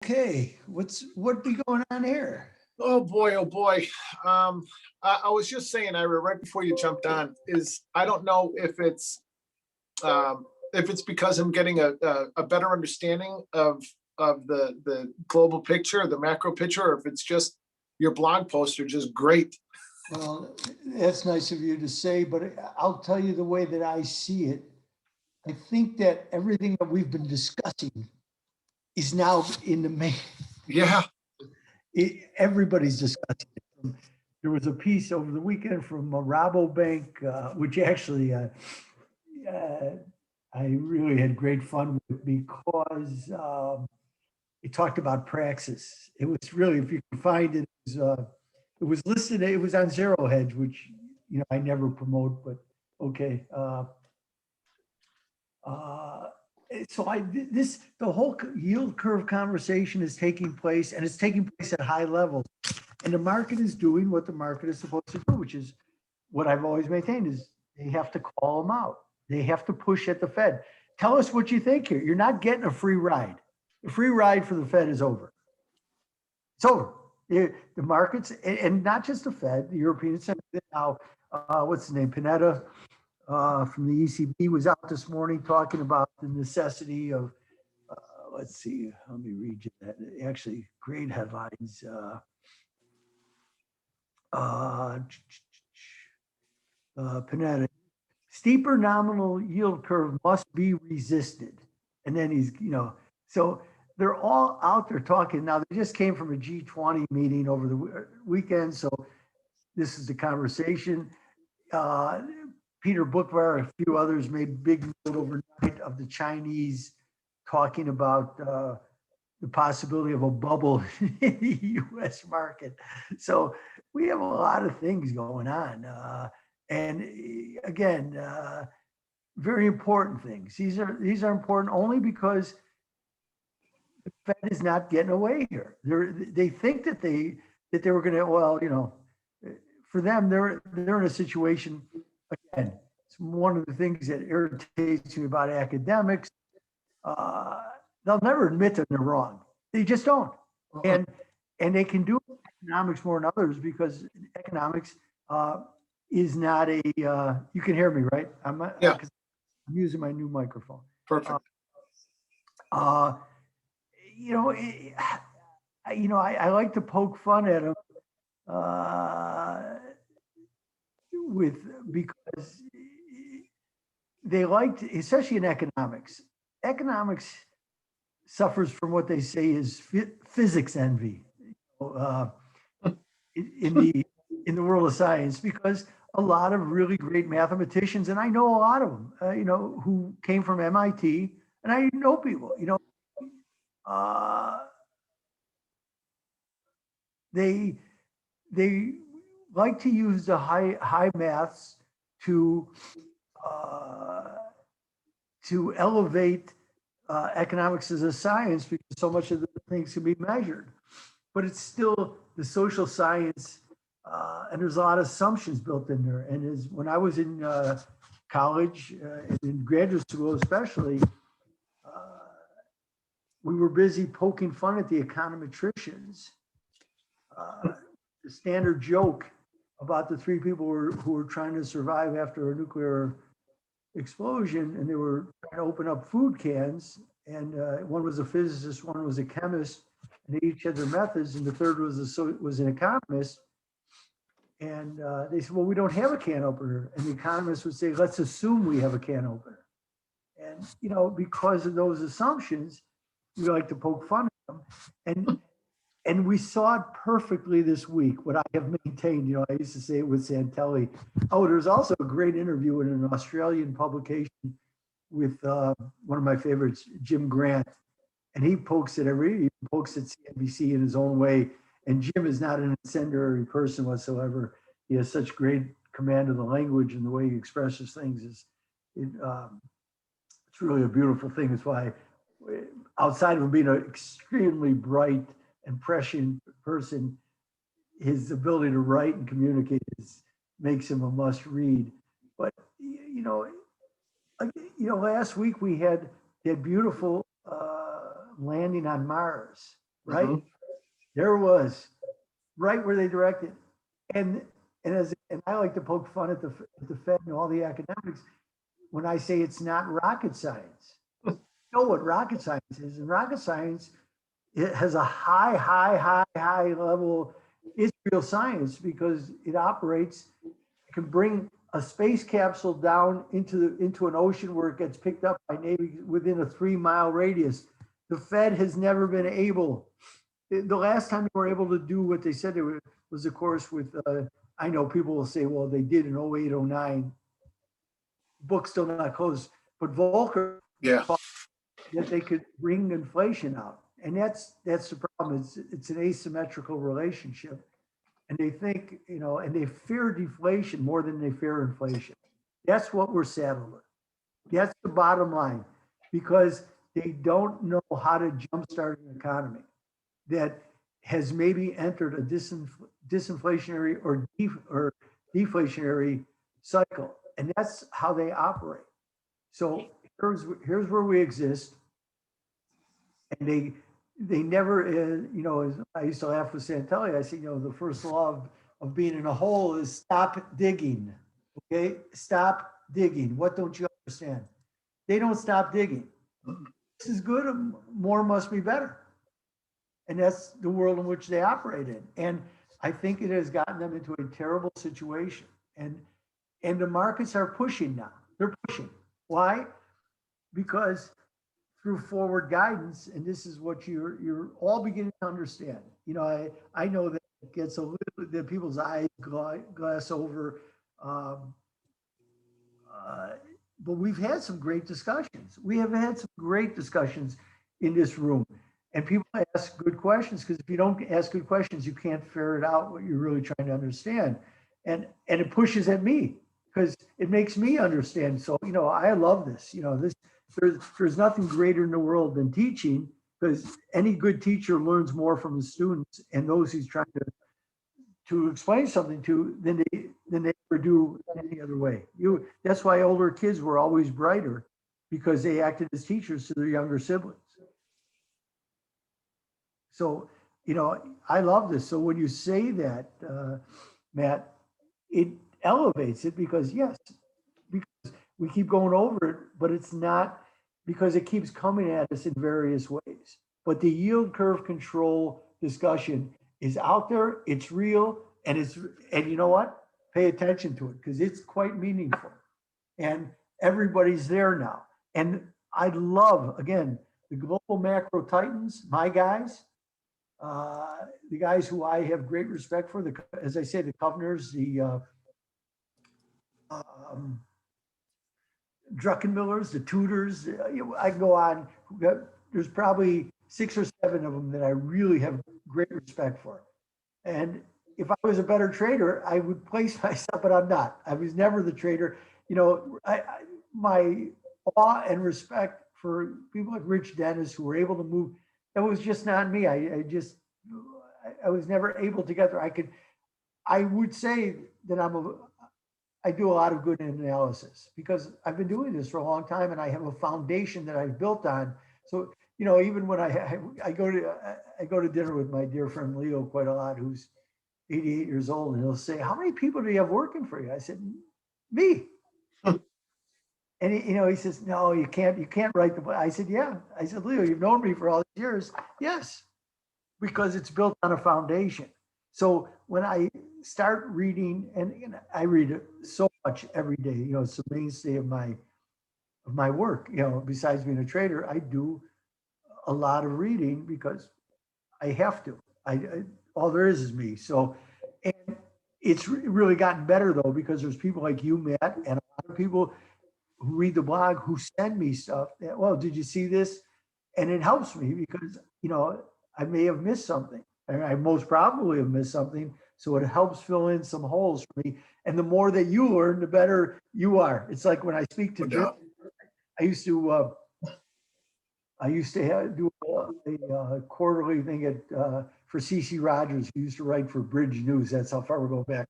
Okay, what be going on here? Oh boy, oh boy. I was just saying, Ira, right before you jumped on, is I don't know if it's because I'm getting a better understanding of the global picture, the macro picture, or if it's just your blog posts are just great. Well, that's nice of you to say, but I'll tell you the way that I see it. I think that everything that we've been discussing is now in the main. Yeah. Everybody's discussing it. There was a piece over the weekend from Rabobank, which actually I really had great fun with because it talked about praxis. It was really, if you can find it, it was listed. It was on Zero Hedge, which I never promote, but okay. So the whole yield curve conversation is taking place, and it's taking place at high levels. And the market is doing what the market is supposed to do, which is what I've always maintained is they have to call them out. They have to push at the Fed. Tell us what you think here. You're not getting a free ride. The free ride for the Fed is over. It's over. The markets, and not just the Fed, the European Center now, what's the name? Panetta from the ECB was out this morning talking about the necessity of, let's see, let me read you that. Actually, great headlines. Panetta, steeper nominal yield curve must be resisted. And then he's, so they're all out there talking. Now, they just came from a G20 meeting over the weekend. So this is the conversation. Peter Bookvar, a few others made big note overnight of the Chinese talking about the possibility of a bubble in the U.S. market. So we have a lot of things going on. And again, very important things. These are important only because the Fed is not getting away here. They think that they were going to, well, for them, they're in a situation. Again, it's one of the things that irritates me about academics. They'll never admit that they're wrong. They just don't. And they can do economics more than others because economics is not a, you can hear me, right? I'm using my new microphone. Perfect. I like to poke fun at them because they like to, especially in economics. Economics suffers from what they say is physics envy in the world of science, because a lot of really great mathematicians, and I know a lot of them, who came from MIT, and I know people, they like to use the high maths to elevate economics as a science, because so much of the things can be measured, but it's still the social science, and there's a lot of assumptions built in there. And when I was in college and in graduate school especially, we were busy poking fun at the econometricians. The standard joke about the three people who were trying to survive after a nuclear explosion, and they were trying to open up food cans, and one was a physicist, one was a chemist, and they each had their methods, and the third was an economist. And they said, well, we don't have a can opener. And the economist would say, let's assume we have a can opener. And because of those assumptions, we like to poke fun at them. And we saw it perfectly this week, what I have maintained. I used to say it with Santelli. Oh, there's also a great interview in an Australian publication with one of my favorites, Jim Grant. And he pokes at CNBC in his own way. And Jim is not an incendiary person whatsoever. He has such great command of the language, and the way he expresses things it's really a beautiful thing. That's why, outside of him being an extremely bright and prescient person, his ability to write and communicate makes him a must read. But last week we had that beautiful landing on Mars, right? Mhm. There it was, right where they directed. And I like to poke fun at the Fed and all the academics when I say it's not rocket science. You know what rocket science is? And rocket science, it has a high level. It's real science because it operates. It can bring a space capsule down into an ocean where it gets picked up by Navy within a 3-mile radius. The Fed has never been able. The last time they were able to do what they said they were was, of course, with. I know people will say, well, they did in 08, 09. Books still not closed, but Volcker Yeah. that they could bring inflation out. And that's the problem. It's an asymmetrical relationship. And they think, and they fear deflation more than they fear inflation. That's what we're saddled with. That's the bottom line, because they don't know how to jumpstart an economy that has maybe entered a disinflationary or deflationary cycle. And that's how they operate. So here's where we exist. And they never, as I used to laugh with Santelli, I said, the first law of being in a hole is stop digging. Okay, stop digging. What don't you understand? They don't stop digging. This is good, more must be better. And that's the world in which they operate in. And I think it has gotten them into a terrible situation. And the markets are pushing now. They're pushing. Why? Because through forward guidance, and this is what you're all beginning to understand. I know that it gets a little, that people's eyes glass over, but we've had some great discussions. We have had some great discussions in this room, and people ask good questions, because if you don't ask good questions, you can't ferret out what you're really trying to understand. And it pushes at me because it makes me understand. So, I love this. There's nothing greater in the world than teaching, because any good teacher learns more from his students and those he's trying to explain something to than they ever do any other way. That's why older kids were always brighter, because they acted as teachers to their younger siblings. So, I love this. So when you say that, Matt, it elevates it, because yes, because we keep going over it, but it's not, because it keeps coming at us in various ways. But the yield curve control discussion is out there, it's real, and you know what? Pay attention to it, because it's quite meaningful. And everybody's there now. And I love, again, the global macro titans, my guys, the guys who I have great respect for, as I say, the Kovners, the Druckenmillers, the Tudors, I can go on. There's probably 6 or 7 of them that I really have great respect for. And if I was a better trader, I would place myself, but I'm not. I was never the trader. My awe and respect for people like Rich Dennis, who were able to move, that was just not me. I was never able to get there. I would say that I do a lot of good analysis, because I've been doing this for a long time, and I have a foundation that I've built on. So, even when I go to dinner with my dear friend Leo quite a lot, who's 88 years old, and he'll say, "How many people do you have working for you?" I said, "Me." And he says, "No, you can't write the book." I said, "Yeah." I said, "Leo, you've known me for all these years." "Yes, because it's built on a foundation." So when I start reading, and I read so much every day, it's the mainstay of my work. Besides being a trader, I do a lot of reading because I have to. All there is me. So, and it's really gotten better though, because there's people like you, Matt, and a lot of people who read the blog who send me stuff that, well, did you see this? And it helps me, because I may have missed something, and I most probably have missed something. So it helps fill in some holes for me. And the more that you learn, the better you are. It's like when I speak to German, I used to do a quarterly thing for CC Rogers, who used to write for Bridge News. That's how far we go back.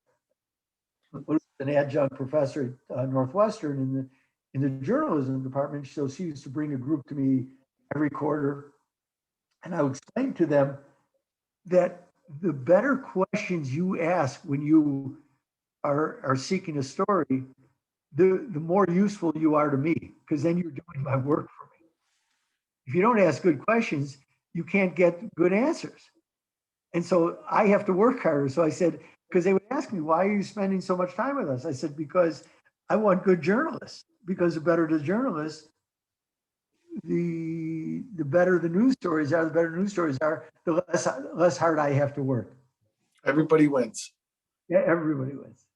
I was an adjunct professor at Northwestern in the journalism department. So she used to bring a group to me every quarter, and I would explain to them that the better questions you ask when you are seeking a story, the more useful you are to me, because then you're doing my work for me. If you don't ask good questions, you can't get good answers. And so I have to work harder. So I said, because they would ask me, why are you spending so much time with us? I said, because I want good journalists, because the better the journalists, the better the news stories are, the less hard I have to work. Everybody wins. Yeah, everybody wins.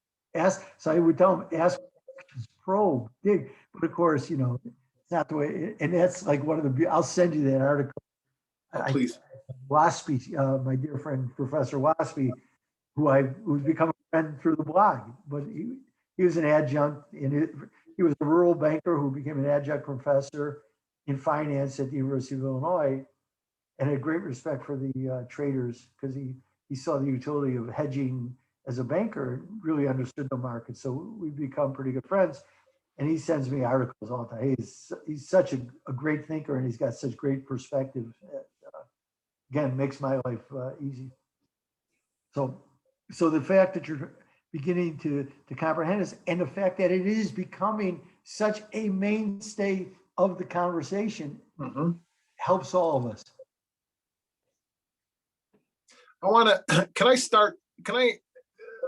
So I would tell them, ask questions, probe, dig. But of course, you know, it's not the way, and that's like one of the, I'll send you that article. Oh, please. Waspy, my dear friend, Professor Waspy, who's become a friend through the blog, but he was an adjunct he was a rural banker who became an adjunct professor in finance at the University of Illinois, and had great respect for the traders, because he saw the utility of hedging as a banker, and really understood the market. So we've become pretty good friends. And he sends me articles all the time. He's such a great thinker, and he's got such great perspective. Again, makes my life easy. So the fact that you're beginning to comprehend this, and the fact that it is becoming such a mainstay of the conversation, helps all of us. I want to, can I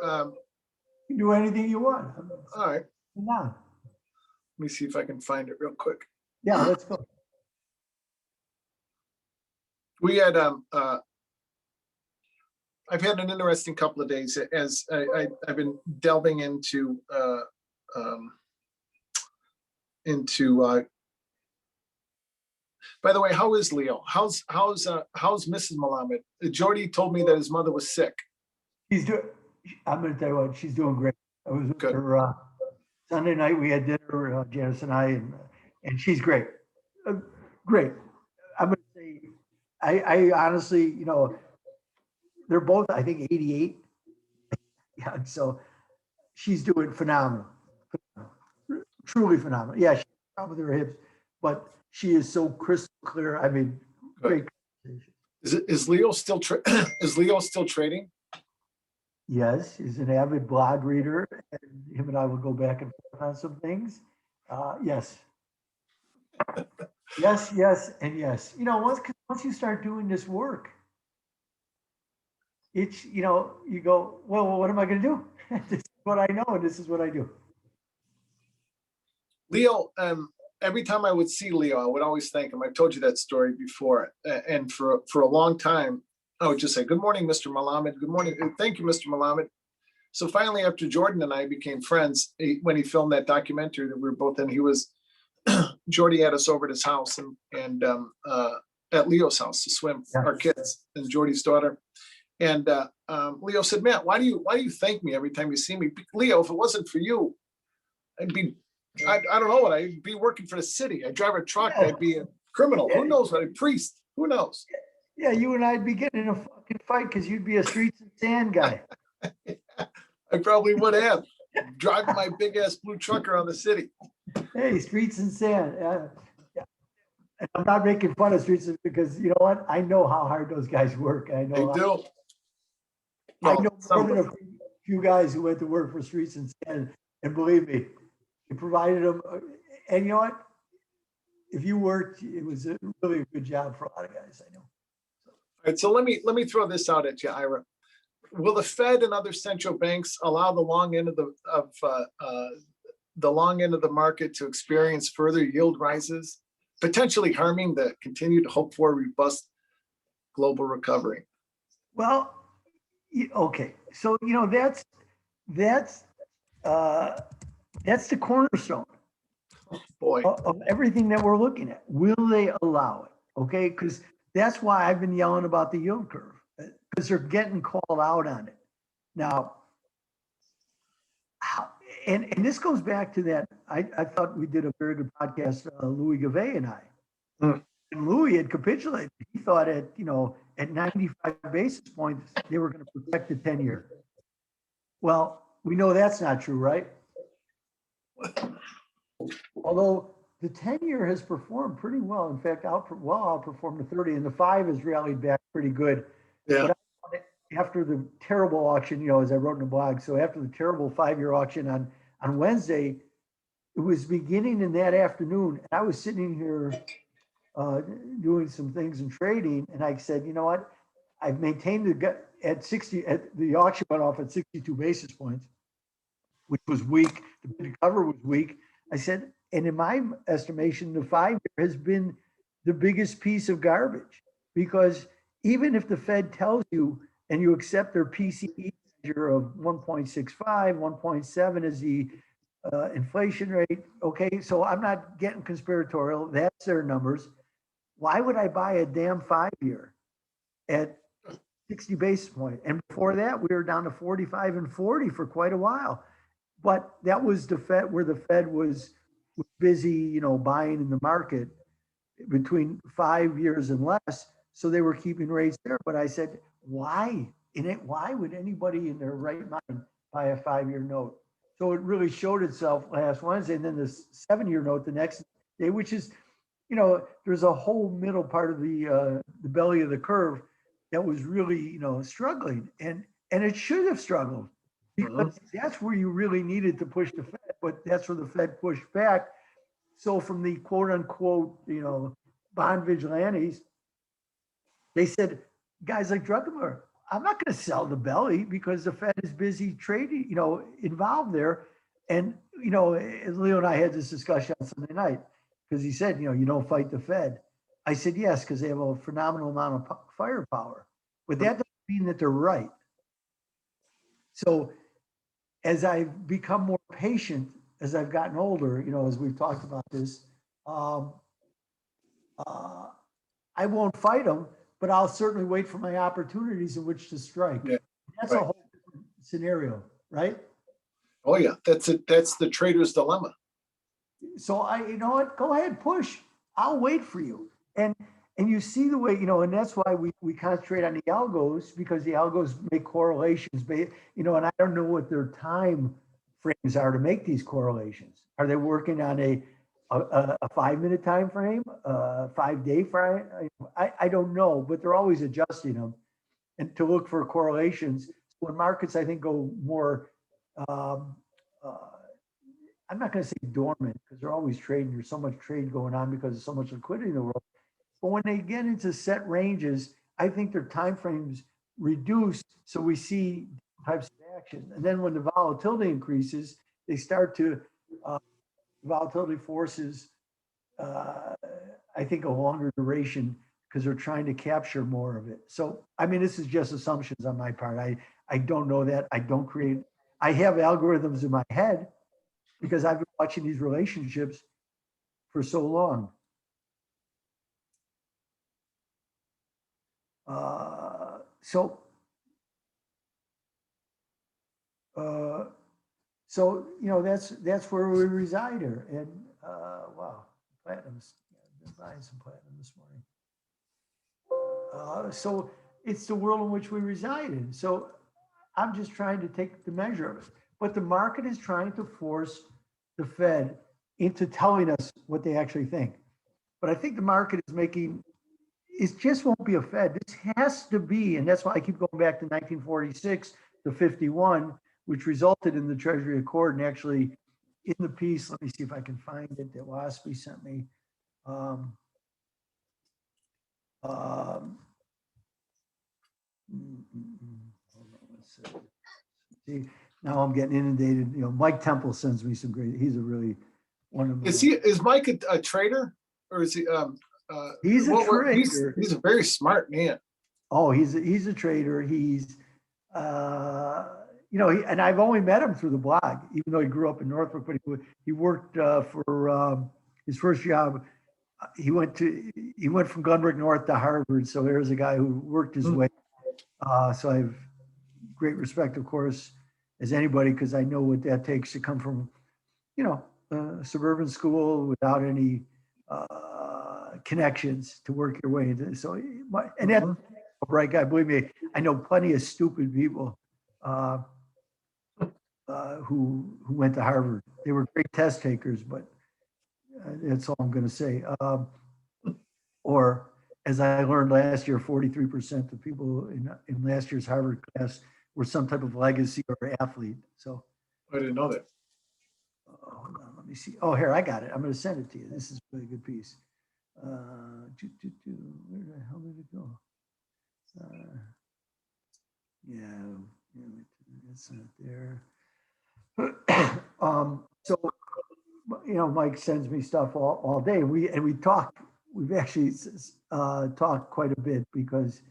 You can do anything you want. all right. Now. Let me see if I can find it real quick. Yeah, let's go. We had I've had an interesting couple of days as I've been delving into by the way, how is Leo? How's Mrs. Malamed? Jordy told me that his mother was sick. I'm going to tell you what, she's doing great. I was with her Sunday night. We had dinner, Janice and I, and she's great. Great. I'm going to say, I honestly, you know, they're both, I think, 88. Yeah, so she's doing phenomenal. Truly phenomenal. Yeah, she's with her hips, but she is so crystal clear. I mean, great conversation. Is Leo still trading? Yes, he's an avid blog reader, and him and I will go back and forth on some things. Yes. Yes, and yes. You know, once you start doing this work, it's, you know, you go, well, what am I going to do? This is what I know, and this is what I do. Leo, every time I would see Leo, I would always thank him. I've told you that story before, and for a long time, I would just say, "Good morning, Mr. Malamed. Good morning. Thank you, Mr. Malamed." So finally, after Jordan and I became friends, when he filmed that documentary that we were both in, Jordy had us over at his house and at Leo's house to swim, our kids and Jordy's daughter. And Leo said, "Matt, why do you thank me every time you see me? Leo, if it wasn't for you, I don't know what, I'd be working for the city. I'd drive a truck. Yeah. I'd be a criminal. Yeah. Who knows what? A priest. Who knows?" Yeah, you and I'd be getting in a fucking fight because you'd be a streets and sand guy. I probably would have. Driving my big ass blue truck around the city. Hey, streets and sand. Yeah. And I'm not making fun of streets because you know what? I know how hard those guys work. I know. They do. I know more than a few guys who went to work for streets and sand, and believe me, it provided them. And you know what? If you worked, it was really a good job for a lot of guys. I know. All right, so let me throw this out at you, Ira. Will the Fed and other central banks allow the long end of the market to experience further yield rises, potentially harming the continued hope for robust global recovery? Well, okay, so you know that's the cornerstone of everything that we're looking at. Will they allow it? Okay, because that's why I've been yelling about the yield curve, because they're getting called out on it now. And this goes back to that. I thought we did a very good podcast, Louis Gavet and I. And Louis had capitulated. He thought at 95 basis points they were going to protect the 10-year. Well, we know that's not true, right? Although the 10-year has performed pretty well. In fact, outperformed the 30, and the 5 has rallied back pretty good. Yeah. But after the terrible auction, you know, as I wrote in the blog, so after the terrible 5-year auction on Wednesday, it was beginning in that afternoon. And I was sitting here doing some things and trading. And I said, you know what? I've maintained at 60, the auction went off at 62 basis points, which was weak. The bid cover was weak. I said, and in my estimation, the 5-year has been the biggest piece of garbage, because even if the Fed tells you and you accept their PCE measure of 1.65, 1.7 is the inflation rate. Okay, so I'm not getting conspiratorial. That's their numbers. Why would I buy a damn 5-year at 60 basis point? And before that, we were down to 45 and 40 for quite a while. But that was the Fed, where the Fed was busy, you know, buying in the market between 5 years and less. So they were keeping rates there. But I said, why? Why would anybody in their right mind buy a 5-year note? So it really showed itself last Wednesday. And then the 7-year note the next day, which is, you know, there's a whole middle part of the belly of the curve that was really, you know, struggling. And it should have struggled, because that's where you really needed to push the Fed, but that's where the Fed pushed back. So from the quote unquote, you know, bond vigilantes, they said, guys like Druckenmiller, I'm not going to sell the belly because the Fed is busy trading, you know, involved there. And, you know, Leo and I had this discussion on Sunday night, because he said, you know, you don't fight the Fed. I said, yes, because they have a phenomenal amount of firepower, but that doesn't mean that they're right. So as I've become more patient, as I've gotten older, you know, as we've talked about this, I won't fight them, but I'll certainly wait for my opportunities in which to strike. Yeah, that's a whole different scenario, right? Oh yeah, that's it. That's the trader's dilemma. So you know what, go ahead, push. I'll wait for you. And you see the way, you know, and that's why we concentrate on the algos, because the algos make correlations, you know, and I don't know what their time frames are to make these correlations. Are they working on a 5-minute time frame, 5-day frame? I don't know, but they're always adjusting them and to look for correlations. When markets, I think, go more, I'm not going to say dormant, because they're always trading. There's so much trade going on because there's so much liquidity in the world. But when they get into set ranges, I think their timeframes reduce, so we see types of action. And then when the volatility increases, they start to volatility forces, I think, a longer duration, because they're trying to capture more of it. So, I mean, this is just assumptions on my part. I don't know that. I don't create. I have algorithms in my head because I've been watching these relationships for so long. So you know, that's where we reside here. And wow, platinum's, I've been buying some platinum this morning. So it's the world in which we reside in. So I'm just trying to take the measure of it. But the market is trying to force the Fed into telling us what they actually think. But I think the market is making, it just won't be a Fed. This has to be, and that's why I keep going back to 1946 to 51, which resulted in the Treasury Accord. And actually, in the piece, let me see if I can find it, that WASPy sent me. See, now I'm getting inundated. You know, Mike Temple sends me some great. He's a really one of. Is Mike a trader, or is he? He's a trader. He's a very smart man. Oh, he's a trader. He's, you know, and I've only met him through the blog, even though he grew up in Norfolk. But he worked for his first job. He went from Glenbrook North to Harvard. So there's a guy who worked his way. So I have great respect, of course, as anybody, because I know what that takes to come from, you know, a suburban school without any connections to work your way into. So, and that's a bright guy. Believe me, I know plenty of stupid people who went to Harvard. They were great test takers, but that's all I'm going to say. as I learned last year, 43% of people in last year's Harvard class were some type of legacy or athlete. So, I didn't know that. hold on, let me see. Oh, here, I got it. I'm going to send it to you. This is a really good piece. Where the hell did it go? Yeah, it's not there. So, Mike sends me stuff all day. We talk. We've actually talked quite a bit because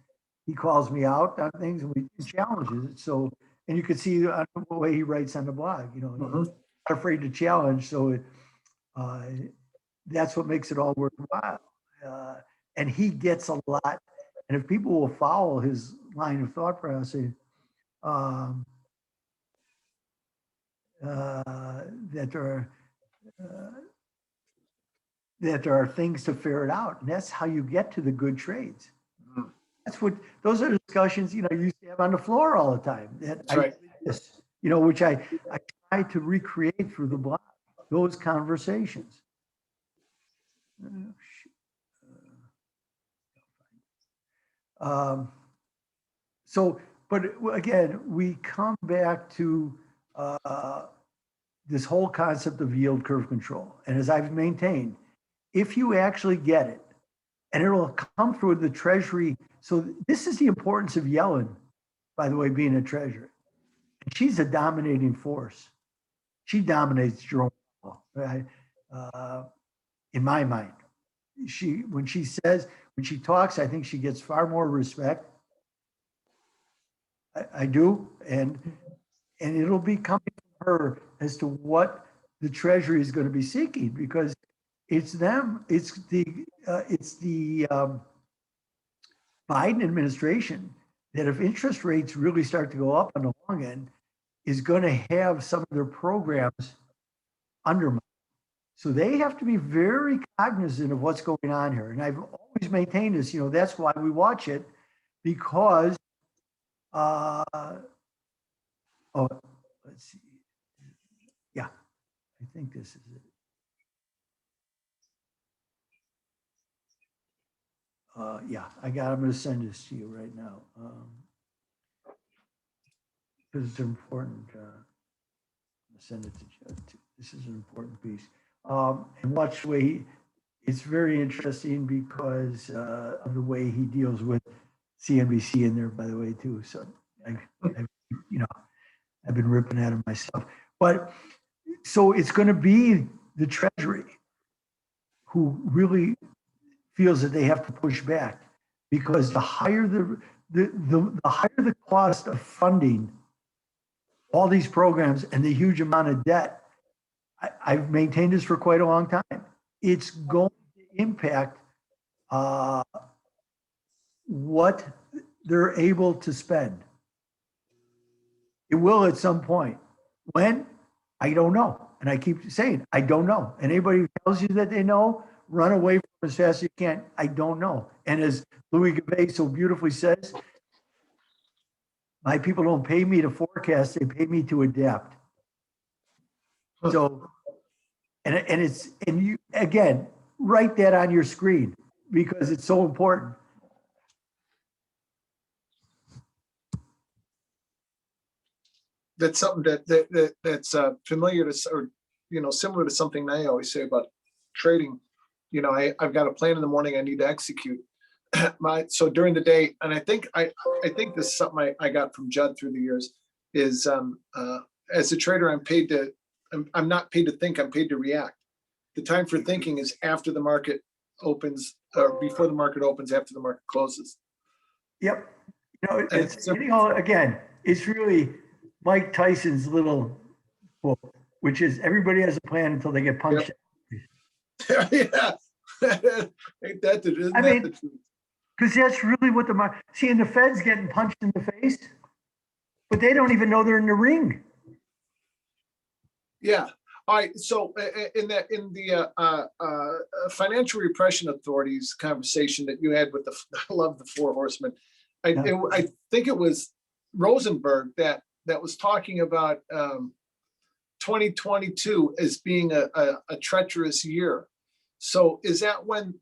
he calls me out on things and we challenges it. So, and you can see on the way he writes on the blog. He's not afraid to challenge. So, that's what makes it all worthwhile. And he gets a lot. And if people will follow his line of thought process, that there are things to ferret out, and that's how you get to the good trades. Those are discussions you used to have on the floor all the time. That's right. Which I try to recreate through the blog. Those conversations. But again, we come back to this whole concept of yield curve control. And as I've maintained, if you actually get it, and it'll come through the Treasury. So this is the importance of Yellen, by the way, being a treasurer. And she's a dominating force. She dominates Jerome Powell, right? In my mind. When she talks, I think she gets far more respect. I do. And it'll be coming from her as to what the Treasury is going to be seeking, because it's them. It's the Biden administration that, if interest rates really start to go up on the long end, is going to have some of their programs undermined. So they have to be very cognizant of what's going on here. And I've always maintained this. That's why we watch it, because let's see. Yeah, I think this is it. Yeah, I'm going to send this to you right now because it's important. Send it to Jeff. This is an important piece. And watch the way it's very interesting because of the way he deals with CNBC in there, by the way, too. So I've been ripping at him myself. But so it's going to be the Treasury who really feels that they have to push back, because the higher the higher the cost of funding all these programs and the huge amount of debt, I've maintained this for quite a long time. It's going to impact what they're able to spend. It will at some point. When? I don't know. And I keep saying, I don't know. And anybody who tells you that they know, run away from as fast as you can. I don't know. And as Louis Gabay so beautifully says, my people don't pay me to forecast, they pay me to adapt. So, and you, again, write that on your screen because it's so important. That's something that's familiar to, or similar to something I always say about trading. I've got a plan in the morning I need to execute. So during the day, and I think this is something I got from Judd through the years, is as a trader, I'm not paid to think, I'm paid to react. The time for thinking is after the market opens, or before the market opens, after the market closes. Yep. Again, it's really Mike Tyson's little quote, which is everybody has a plan until they get punched. Yep. Yeah. Ain't that the truth? Because that's really what the market, see, and the Fed's getting punched in the face, but they don't even know they're in the ring. Yeah. All right. So in the financial repression authorities conversation that you had with I love the four horsemen. I think it was Rosenberg that was talking about 2022 as being a treacherous year. So is that when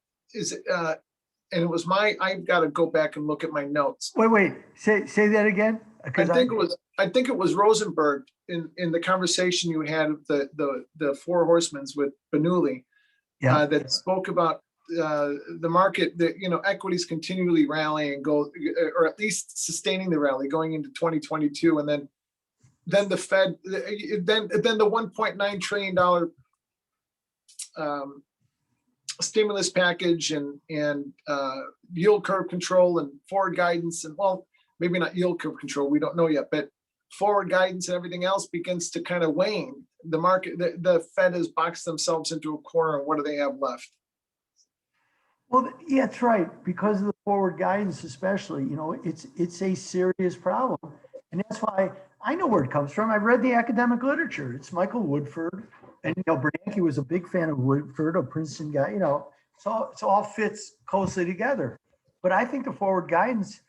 and it was I've got to go back and look at my notes. Wait, say that again. I think it was Rosenberg in the conversation you had of the four horsemen with Bernoulli, Yeah. that spoke about the market, that, you know, equities continually rallying and go, or at least sustaining the rally going into 2022. And then the Fed, then the $1.9 trillion stimulus package and yield curve control and forward guidance, and well, maybe not yield curve control, we don't know yet, but forward guidance and everything else begins to kind of wane. The market, the Fed has boxed themselves into a corner, and what do they have left? Well, yeah, that's right. Because of the forward guidance, especially, you know, it's a serious problem. And that's why I know where it comes from. I read the academic literature. It's Michael Woodford. And, you know, Bernanke was a big fan of Woodford, a Princeton guy, you know, so it all fits closely together. But I think the forward guidance,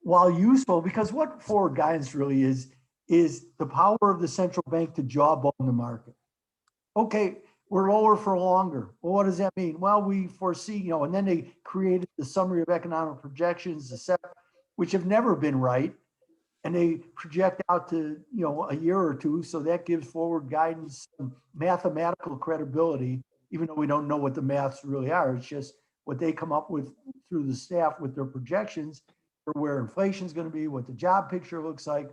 while useful, because what forward guidance really is the power of the central bank to jawbone the market. Okay, we're lower for longer. Well, what does that mean? Well, we foresee, you know, and then they created the summary of economic projections, which have never been right. And they project out to, you know, a year or two. So that gives forward guidance some mathematical credibility, even though we don't know what the maths really are. It's just what they come up with through the staff with their projections for where inflation is going to be, what the job picture looks like.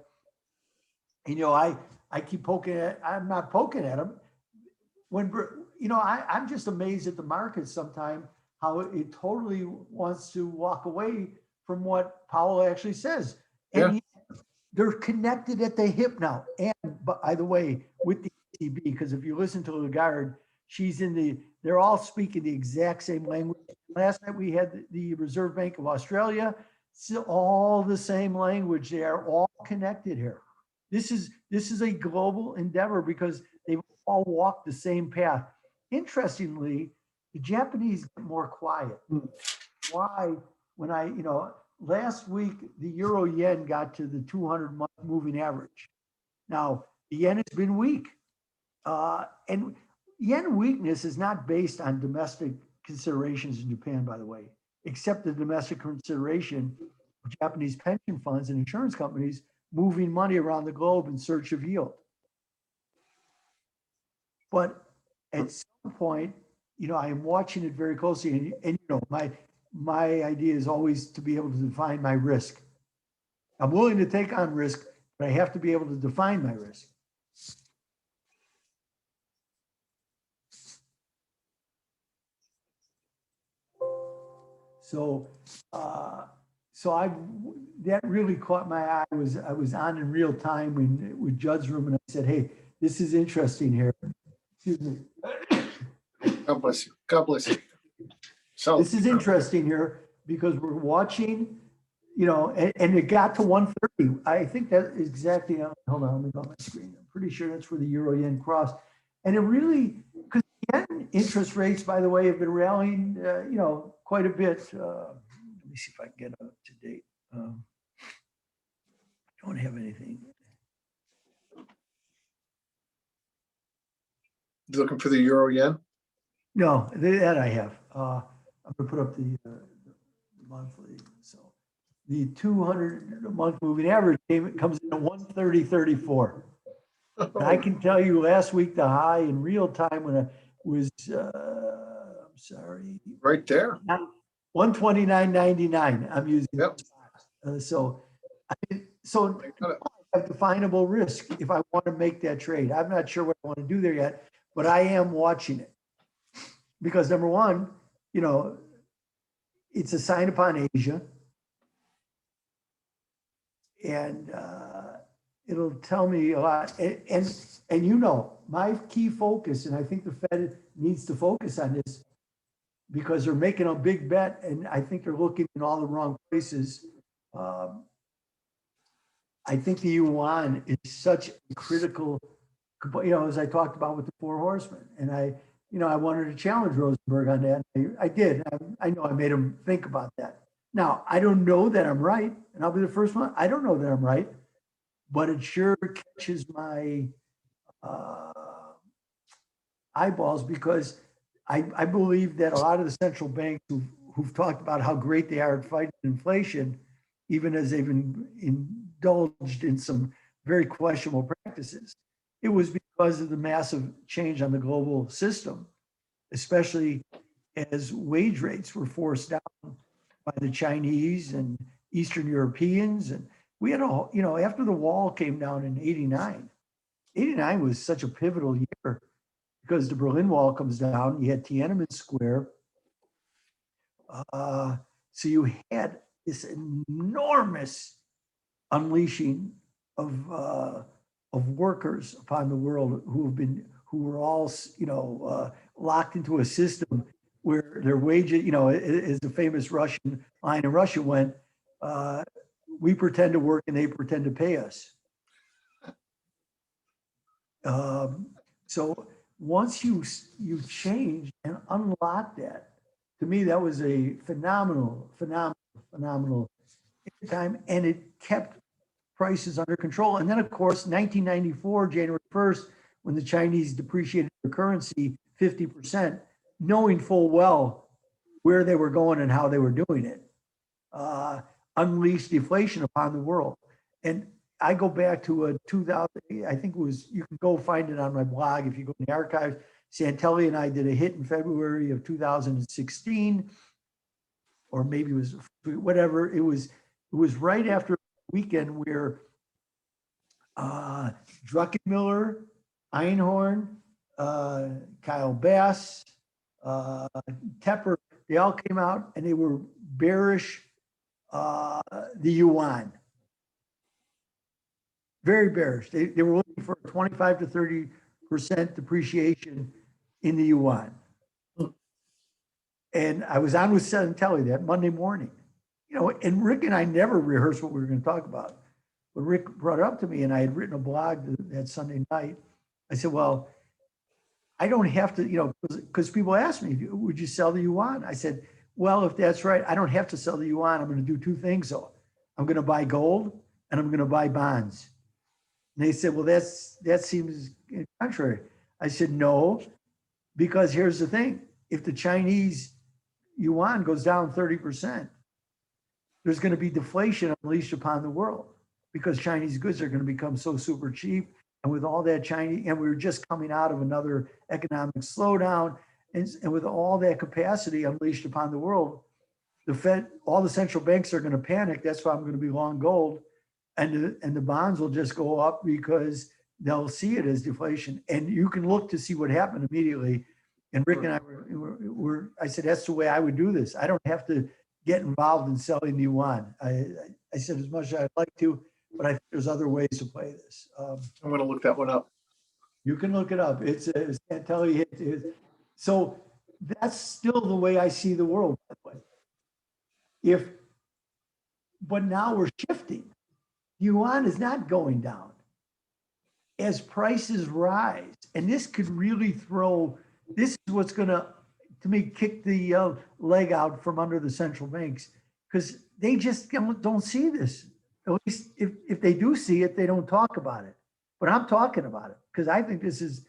And, you know, I keep poking at, I'm not poking at them. When, you know, I'm just amazed at the market sometimes, how it totally wants to walk away from what Powell actually says. And they're connected at the hip now. And by the way, with the ECB, because if you listen to Lagarde, they're all speaking the exact same language. Last night we had the Reserve Bank of Australia, it's all the same language. They are all connected here. This is a global endeavor because they've all walked the same path. Interestingly, the Japanese get more quiet. Why? When last week, the euro yen got to the 200-month moving average. Now, the yen has been weak. And yen weakness is not based on domestic considerations in Japan, by the way, except the domestic consideration of Japanese pension funds and insurance companies moving money around the globe in search of yield. But at some point, you know, I am watching it very closely, and you know, my idea is always to be able to define my risk. I'm willing to take on risk, but I have to be able to define my risk. So, that really caught my eye. I was on in real time with Judd's room, and I said, "Hey, this is interesting here." Excuse me. God bless you. God bless you. So this is interesting here because we're watching, you know, and it got to 130. I think that is exactly, hold on, let me go on my screen. I'm pretty sure that's where the euro yen crossed. And it really, because yen interest rates, by the way, have been rallying, you know, quite a bit. Let me see if I can get up to date. I don't have anything. Looking for the euro yen? No, that I have. I'm going to put up the monthly. So the 200-month moving average comes in at 130.34. I can tell you last week the high in real time when I was, I'm sorry, right there, 129.99. I'm using. Yep. So I have definable risk if I want to make that trade. I'm not sure what I want to do there yet, but I am watching it because number one, you know, it's a sign upon Asia, and it'll tell me a lot. And you know, my key focus, and I think the Fed needs to focus on this because they're making a big bet, and I think they're looking in all the wrong places. I think the yuan is such a critical, you know, as I talked about with the four horsemen, and I wanted to challenge Rosenberg on that. I did. I know I made him think about that. Now, I don't know that I'm right, and I'll be the first one. I don't know that I'm right, but it sure catches my eyeballs because I believe that a lot of the central banks who've talked about how great they are at fighting inflation, even as they've indulged in some very questionable practices. It was because of the massive change on the global system, especially as wage rates were forced down by the Chinese and Eastern Europeans. And we had a, you know, after the wall came down in 89, 89 was such a pivotal year because the Berlin Wall comes down, you had Tiananmen Square. So you had this enormous unleashing of workers upon the world who were all, you know, locked into a system where their wages, you know, as the famous Russian line in Russia went, we pretend to work and they pretend to pay us. So once you change and unlock that, to me, that was a phenomenal time, and it kept prices under control. And then, of course, 1994, January 1st, when the Chinese depreciated their currency 50%, knowing full well where they were going and how they were doing it, unleashed deflation upon the world. And I go back to a 2000, I think it was, you can go find it on my blog if you go in the archives. Santelli and I did a hit in February of 2016, or maybe it was whatever. It was right after a weekend where Druckenmiller, Einhorn, Kyle Bass, Tepper, they all came out and they were bearish the yuan. Very bearish. They were looking for a 25 to 30% depreciation in the yuan. And I was on with Santelli that Monday morning, you know, and Rick and I never rehearsed what we were going to talk about. But Rick brought it up to me and I had written a blog that Sunday night. I said, well, I don't have to, you know, because people ask me, would you sell the yuan? I said, well, if that's right, I don't have to sell the yuan. I'm going to do two things though. I'm going to buy gold and I'm going to buy bonds. And they said, well, that seems contrary. I said, no, because here's the thing. If the Chinese yuan goes down 30%, there's going to be deflation unleashed upon the world because Chinese goods are going to become so super cheap. And with all that Chinese, and we were just coming out of another economic slowdown, and with all that capacity unleashed upon the world, the Fed, all the central banks are going to panic. That's why I'm going to be long gold. And the bonds will just go up because they'll see it as deflation. And you can look to see what happened immediately. And Rick and I I said, that's the way I would do this. I don't have to get involved in selling the yuan. I said, as much as I'd like to, but I think there's other ways to play this. I'm going to look that one up. You can look it up. It's can't tell you. So that's still the way I see the world, by the way. But now we're shifting. Yuan is not going down. As prices rise, and this could really this is what's going to me, kick the leg out from under the central banks, because they just don't see this. At least if they do see it, they don't talk about it. But I'm talking about it because I think this is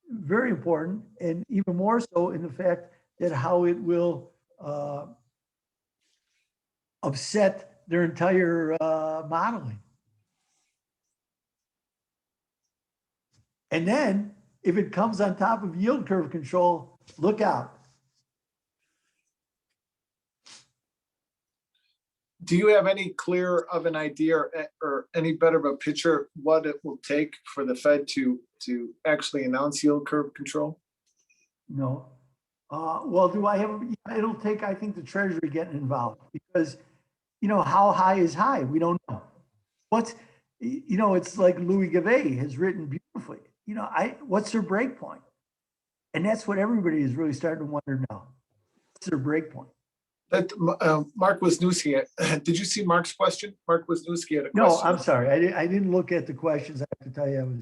very important, and even more so in the fact that how it will upset their entire modeling. And then if it comes on top of yield curve control, look out. Do you have any clear of an idea or any better of a picture what it will take for the Fed to actually announce yield curve control? No. Well, do I have? It'll take, I think, the Treasury getting involved because, you know, how high is high? We don't know. It's like Louis Gavet has written beautifully. You know, what's their break point? And that's what everybody is really starting to wonder now. What's their break point? That Mark Wisniewski, did you see Mark's question? Mark Wisniewski had a question. No, I'm sorry. I didn't look at the questions. I have to tell you,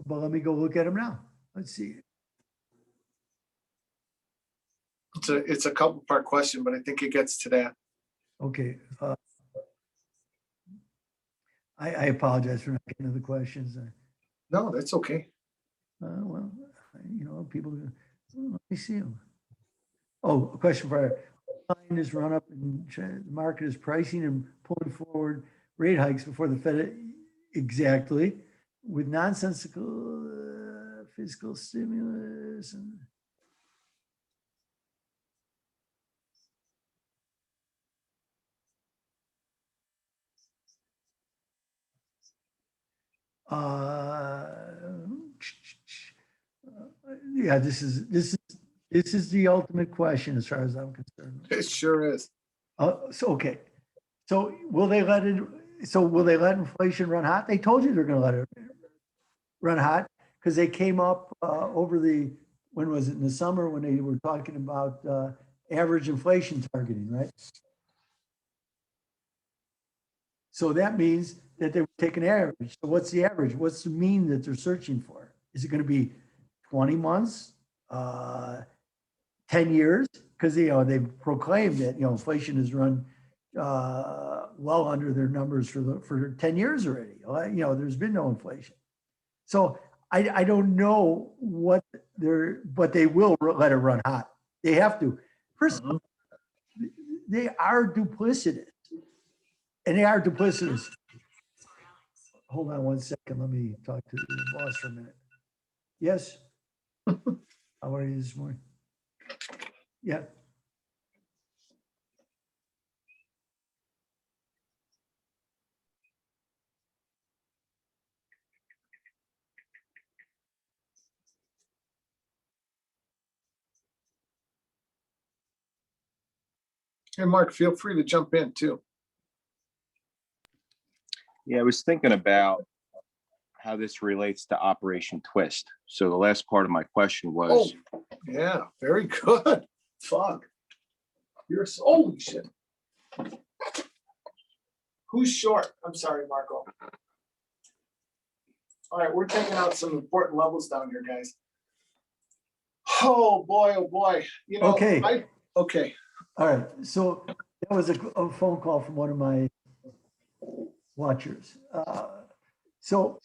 but let me go look at them now. Let's see. It's a couple part question, but I think it gets to that. Okay. I apologize for not getting to the questions. No, that's okay. Well, you know, people, let me see them. Oh, a question for line is run up and the market is pricing and pulling forward rate hikes before the Fed exactly with nonsensical fiscal stimulus and yeah, this is the ultimate question as far as I'm concerned. It sure is. So okay, so will they let it? So will they let inflation run hot? They told you they're going to let it run hot because they came up over the, when was it, in the summer when they were talking about average inflation targeting, right? So that means that they would take an average. So what's the average? What's the mean that they're searching for? Is it going to be 20 months, 10 years? Because they've proclaimed that inflation has run well under their numbers for 10 years already. There's been no inflation. So I don't know what but they will let it run hot. They have to. First, they are duplicitous. And they are duplicitous. Hold on one second. Let me talk to the boss for a minute. Yes? How are you this morning? Yeah. And Mark, feel free to jump in too. Yeah, I was thinking about how this relates to Operation Twist. So the last part of my question was, Yeah, very good. Fuck. You're holy shit. Who's short? I'm sorry, Marco. All right, we're taking out some important levels down here, guys. Oh boy, oh boy. Okay. Okay. All right. So that was a phone call from one of my watchers. So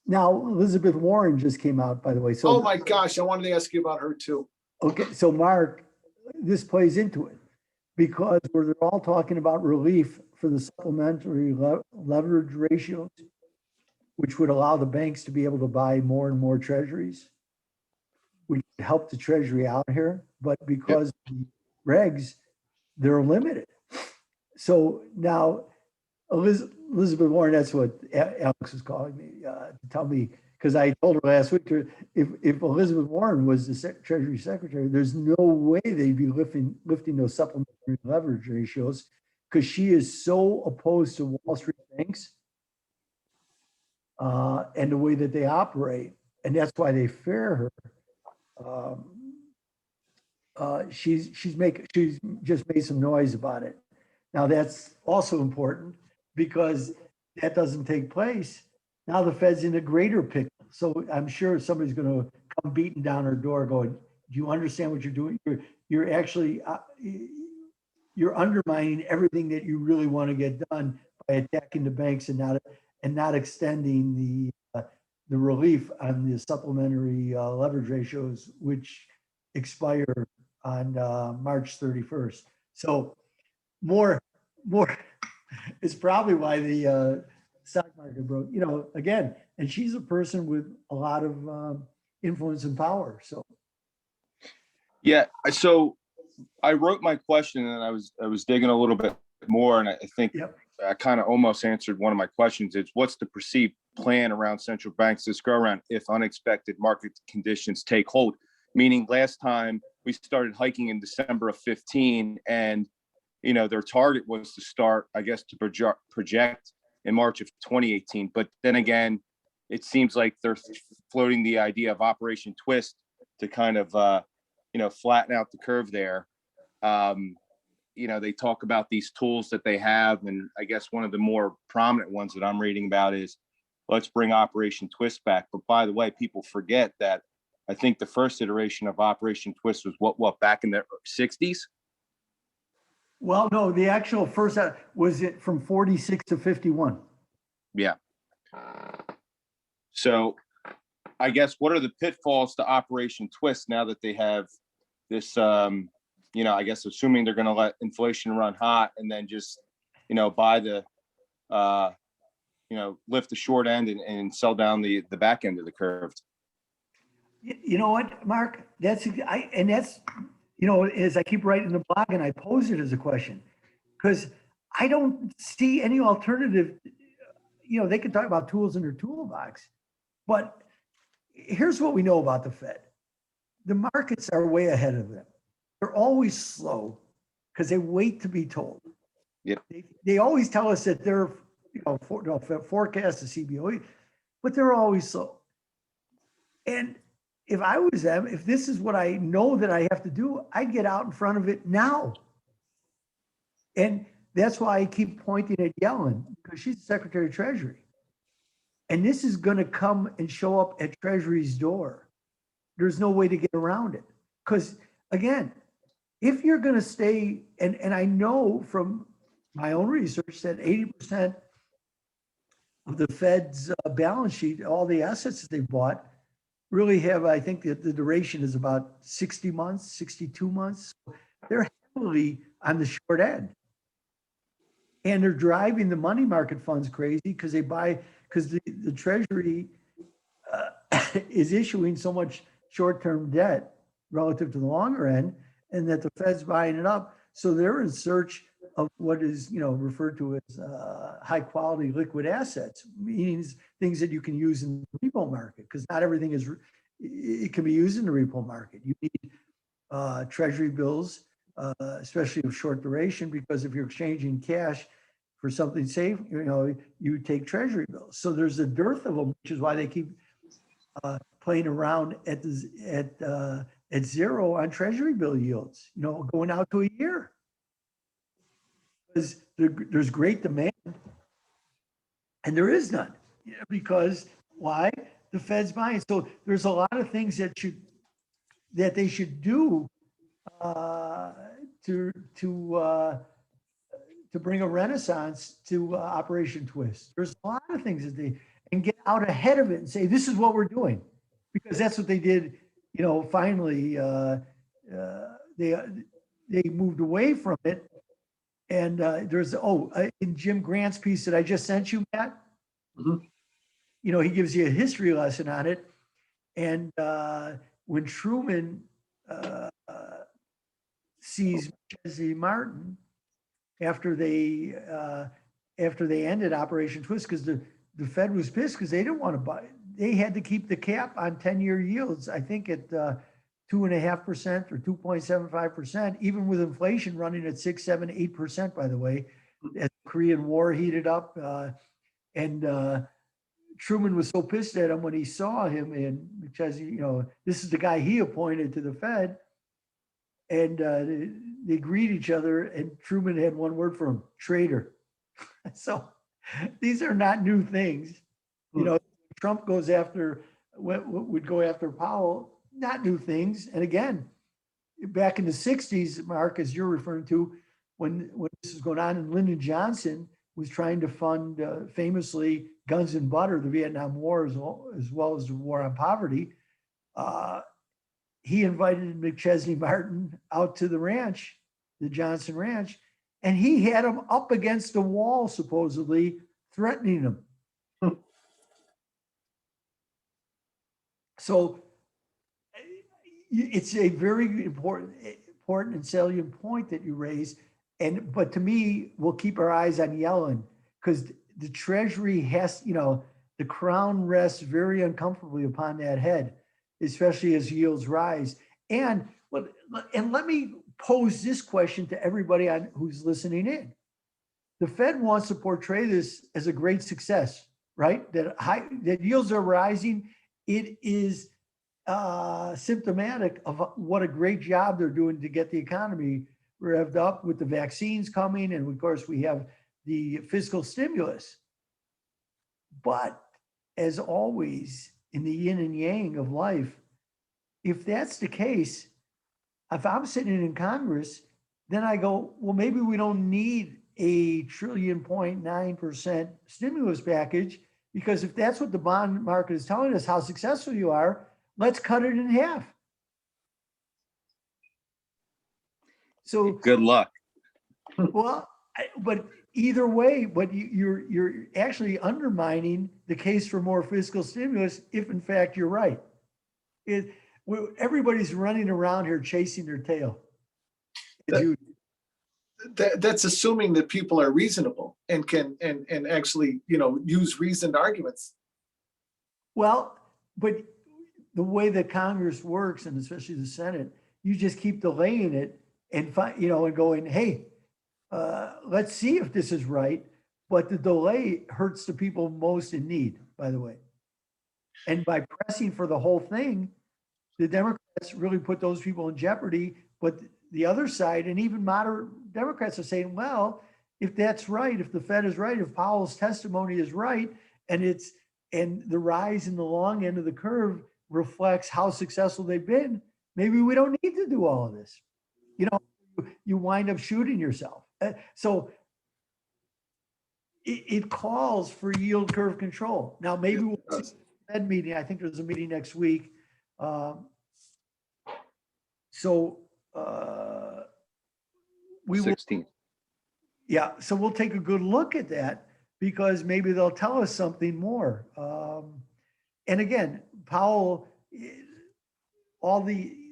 now Elizabeth Warren just came out, by the way. So Oh my gosh, I wanted to ask you about her too. okay, so Mark, this plays into it because they're all talking about relief for the supplementary leverage ratios, which would allow the banks to be able to buy more and more treasuries. We help the treasury out here, but because the regs, they're limited. So now Elizabeth Warren, that's what Alex was calling me to tell me, because I told her last week, if Elizabeth Warren was the Treasury Secretary, there's no way they'd be lifting those supplementary leverage ratios, because she is so opposed to Wall Street banks and the way that they operate, and that's why they fear her. She's just made some noise about it. Now that's also important because that doesn't take place. Now the Fed's in a greater pickle. So I'm sure somebody's going to come beating down her door going, do you understand what you're doing? You're actually, you're undermining everything that you really want to get done by attacking the banks and not extending the relief on the supplementary leverage ratios, which expire on March 31st. So more is probably why the stock market broke, again, and she's a person with a lot of influence and power. So yeah, so I wrote my question and I was digging a little bit more, and I think I kind of almost answered one of my questions. It's what's the perceived plan around central banks this go around if unexpected market conditions take hold? Meaning last time we started hiking in December of 15, and their target was to start, I guess, to project in March of 2018. But then again, it seems like they're floating the idea of Operation Twist to kind of, flatten out the curve there. They talk about these tools that they have. And I guess one of the more prominent ones that I'm reading about is let's bring Operation Twist back. But by the way, people forget that I think the first iteration of Operation Twist was what back in the 60s? Well, no, the actual first was it from 46 to 51. Yeah. So I guess what are the pitfalls to Operation Twist now that they have this I guess assuming they're going to let inflation run hot and then just, buy the, lift the short end and sell down the back end of the curve. You know what, Mark? That's, as I keep writing the blog and I pose it as a question, because I don't see any alternative. They can talk about tools in their toolbox, but here's what we know about the Fed. The markets are way ahead of them. They're always slow because they wait to be told. Yep. They always tell us that they're, forecast the CBOE, but they're always slow. And if I was them, if this is what I know that I have to do, I'd get out in front of it now. And that's why I keep pointing at Yellen, because she's the Secretary of Treasury. And this is going to come and show up at Treasury's door. There's no way to get around it. Because again, if you're going to stay, and I know from my own research that 80% of the Fed's balance sheet, all the assets that they bought, really have, I think that the duration is about 60 months, 62 months. They're heavily on the short end. And they're driving the money market funds crazy because the Treasury is issuing so much short-term debt relative to the longer end, and that the Fed's buying it up. So they're in search of what is, referred to as high-quality liquid assets, meaning things that you can use in the repo market, because not everything it can be used in the repo market. You need Treasury bills, especially of short duration, because if you're exchanging cash for something safe, you take Treasury bills. So there's a dearth of them, which is why they keep playing around at zero on Treasury bill yields, going out to a year. Because there's great demand, and there is none, because why? The Fed's buying. So there's a lot of things that they should do to bring a renaissance to Operation Twist. There's a lot of things that and get out ahead of it and say, this is what we're doing, because that's what they did. Finally, they moved away from it. And in Jim Grant's piece that I just sent you, Matt, he gives you a history lesson on it. And when Truman sees Jesse Martin after they ended Operation Twist, because the Fed was pissed because they didn't want to buy. They had to keep the cap on 10-year yields, I think at 2.5% or 2.75%, even with inflation running at 6, 7, 8%, by the way, as the Korean War heated up. And Truman was so pissed at him when he saw him, and because, this is the guy he appointed to the Fed. And they greet each other, and Truman had one word for him: traitor. So these are not new things. Trump would go after Powell. Not new things. And again, back in the 60s, Mark, as you're referring to, when this was going on, and Lyndon Johnson was trying to fund famously Guns and Butter, the Vietnam War, as well as the war on poverty, he invited McChesney Martin out to the ranch, the Johnson Ranch, and he had him up against the wall, supposedly threatening him. So it's a very important and salient point that you raise. But to me, we'll keep our eyes on Yellen, because the Treasury has, the crown rests very uncomfortably upon that head, especially as yields rise. And let me pose this question to everybody who's listening in. The Fed wants to portray this as a great success, right? That yields are rising. It is symptomatic of what a great job they're doing to get the economy revved up with the vaccines coming. And of course, we have the fiscal stimulus. But as always, in the yin and yang of life, if that's the case, if I'm sitting in Congress, then I go, well, maybe we don't need a $1.9 trillion stimulus package, because if that's what the bond market is telling us, how successful you are, let's cut it in half. So, Good luck. well, but either way, but you're actually undermining the case for more fiscal stimulus if in fact you're right. Everybody's running around here chasing their tail. That's assuming that people are reasonable and can and actually, you know, use reasoned arguments. Well, but the way that Congress works, and especially the Senate, you just keep delaying it and and going, hey, let's see if this is right. But the delay hurts the people most in need, by the way. And by pressing for the whole thing, the Democrats really put those people in jeopardy. But the other side, and even moderate Democrats, are saying, well, if that's right, if the Fed is right, if Powell's testimony is right, and the rise in the long end of the curve reflects how successful they've been, maybe we don't need to do all of this. You know, you wind up shooting yourself. So it calls for yield curve control. Now, maybe we'll see the Fed meeting. I think there's a meeting next week. We will, 16th. yeah, so we'll take a good look at that because maybe they'll tell us something more. And again, Powell,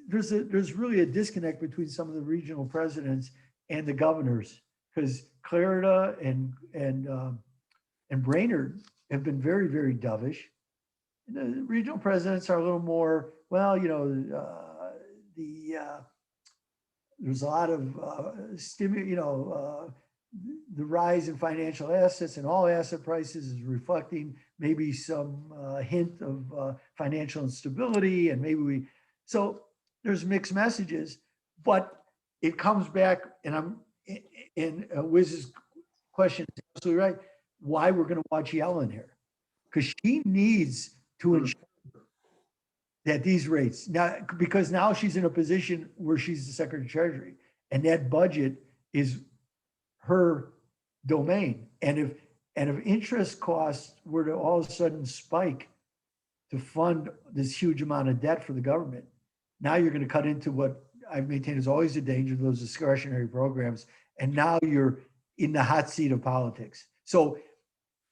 there's really a disconnect between some of the regional presidents and the governors, because Clarida and Brainerd have been very, very dovish. The regional presidents are a little more, well, you know, there's a lot of the rise in financial assets and all asset prices is reflecting maybe some hint of financial instability, and maybe so there's mixed messages, but it comes back, and Wiz's question is absolutely right, why we're going to watch Yellen here, because she needs to ensure that these rates now, because now she's in a position where she's the Secretary of Treasury, and that budget is her domain. And if interest costs were to all of a sudden spike to fund this huge amount of debt for the government, now you're going to cut into what I've maintained is always a danger, those discretionary programs. And now you're in the hot seat of politics. So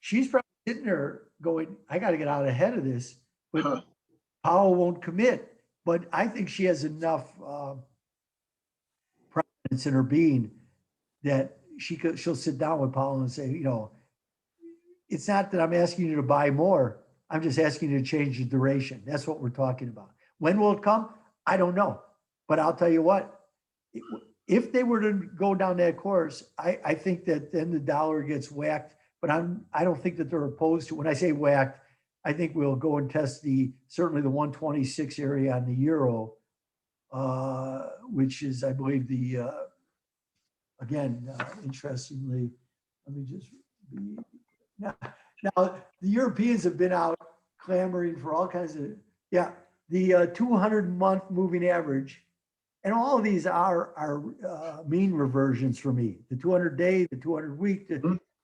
she's probably sitting there going, I got to get out ahead of this, but Powell won't commit. But I think she has enough prominence in her being that she'll sit down with Powell and say, you know, it's not that I'm asking you to buy more. I'm just asking you to change the duration. That's what we're talking about. When will it come? I don't know. But I'll tell you what, if they were to go down that course, I think that then the dollar gets whacked. But I don't think that they're opposed to. When I say whacked, I think we'll go and test certainly the 126 area on the euro, which is, I believe, interestingly, let me just be, now the Europeans have been out clamoring for all kinds of, the 200-month moving average, and all of these are mean reversions for me. The 200-day, the 200-week,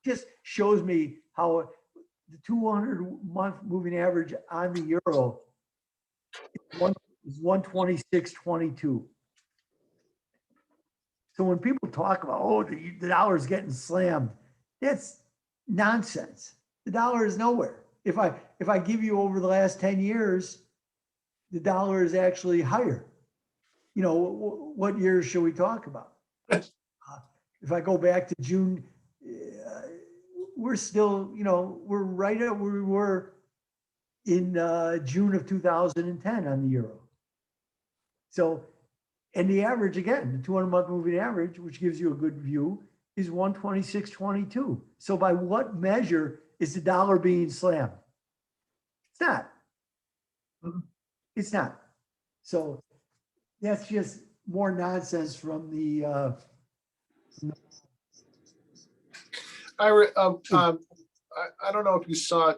just shows me how the 200-month moving average on the euro is 126.22. So when people talk about, oh, the dollar is getting slammed, that's nonsense. The dollar is nowhere. If I give you over the last 10 years, the dollar is actually higher. You know, what years should we talk about? If I go back to June, we're still, you know, we're right at where we were in June of 2010 on the euro. So, and the average, again, the 200-month moving average, which gives you a good view, is 126.22. So by what measure is the dollar being slammed? It's not. It's not. So that's just more nonsense from the. I don't know if you saw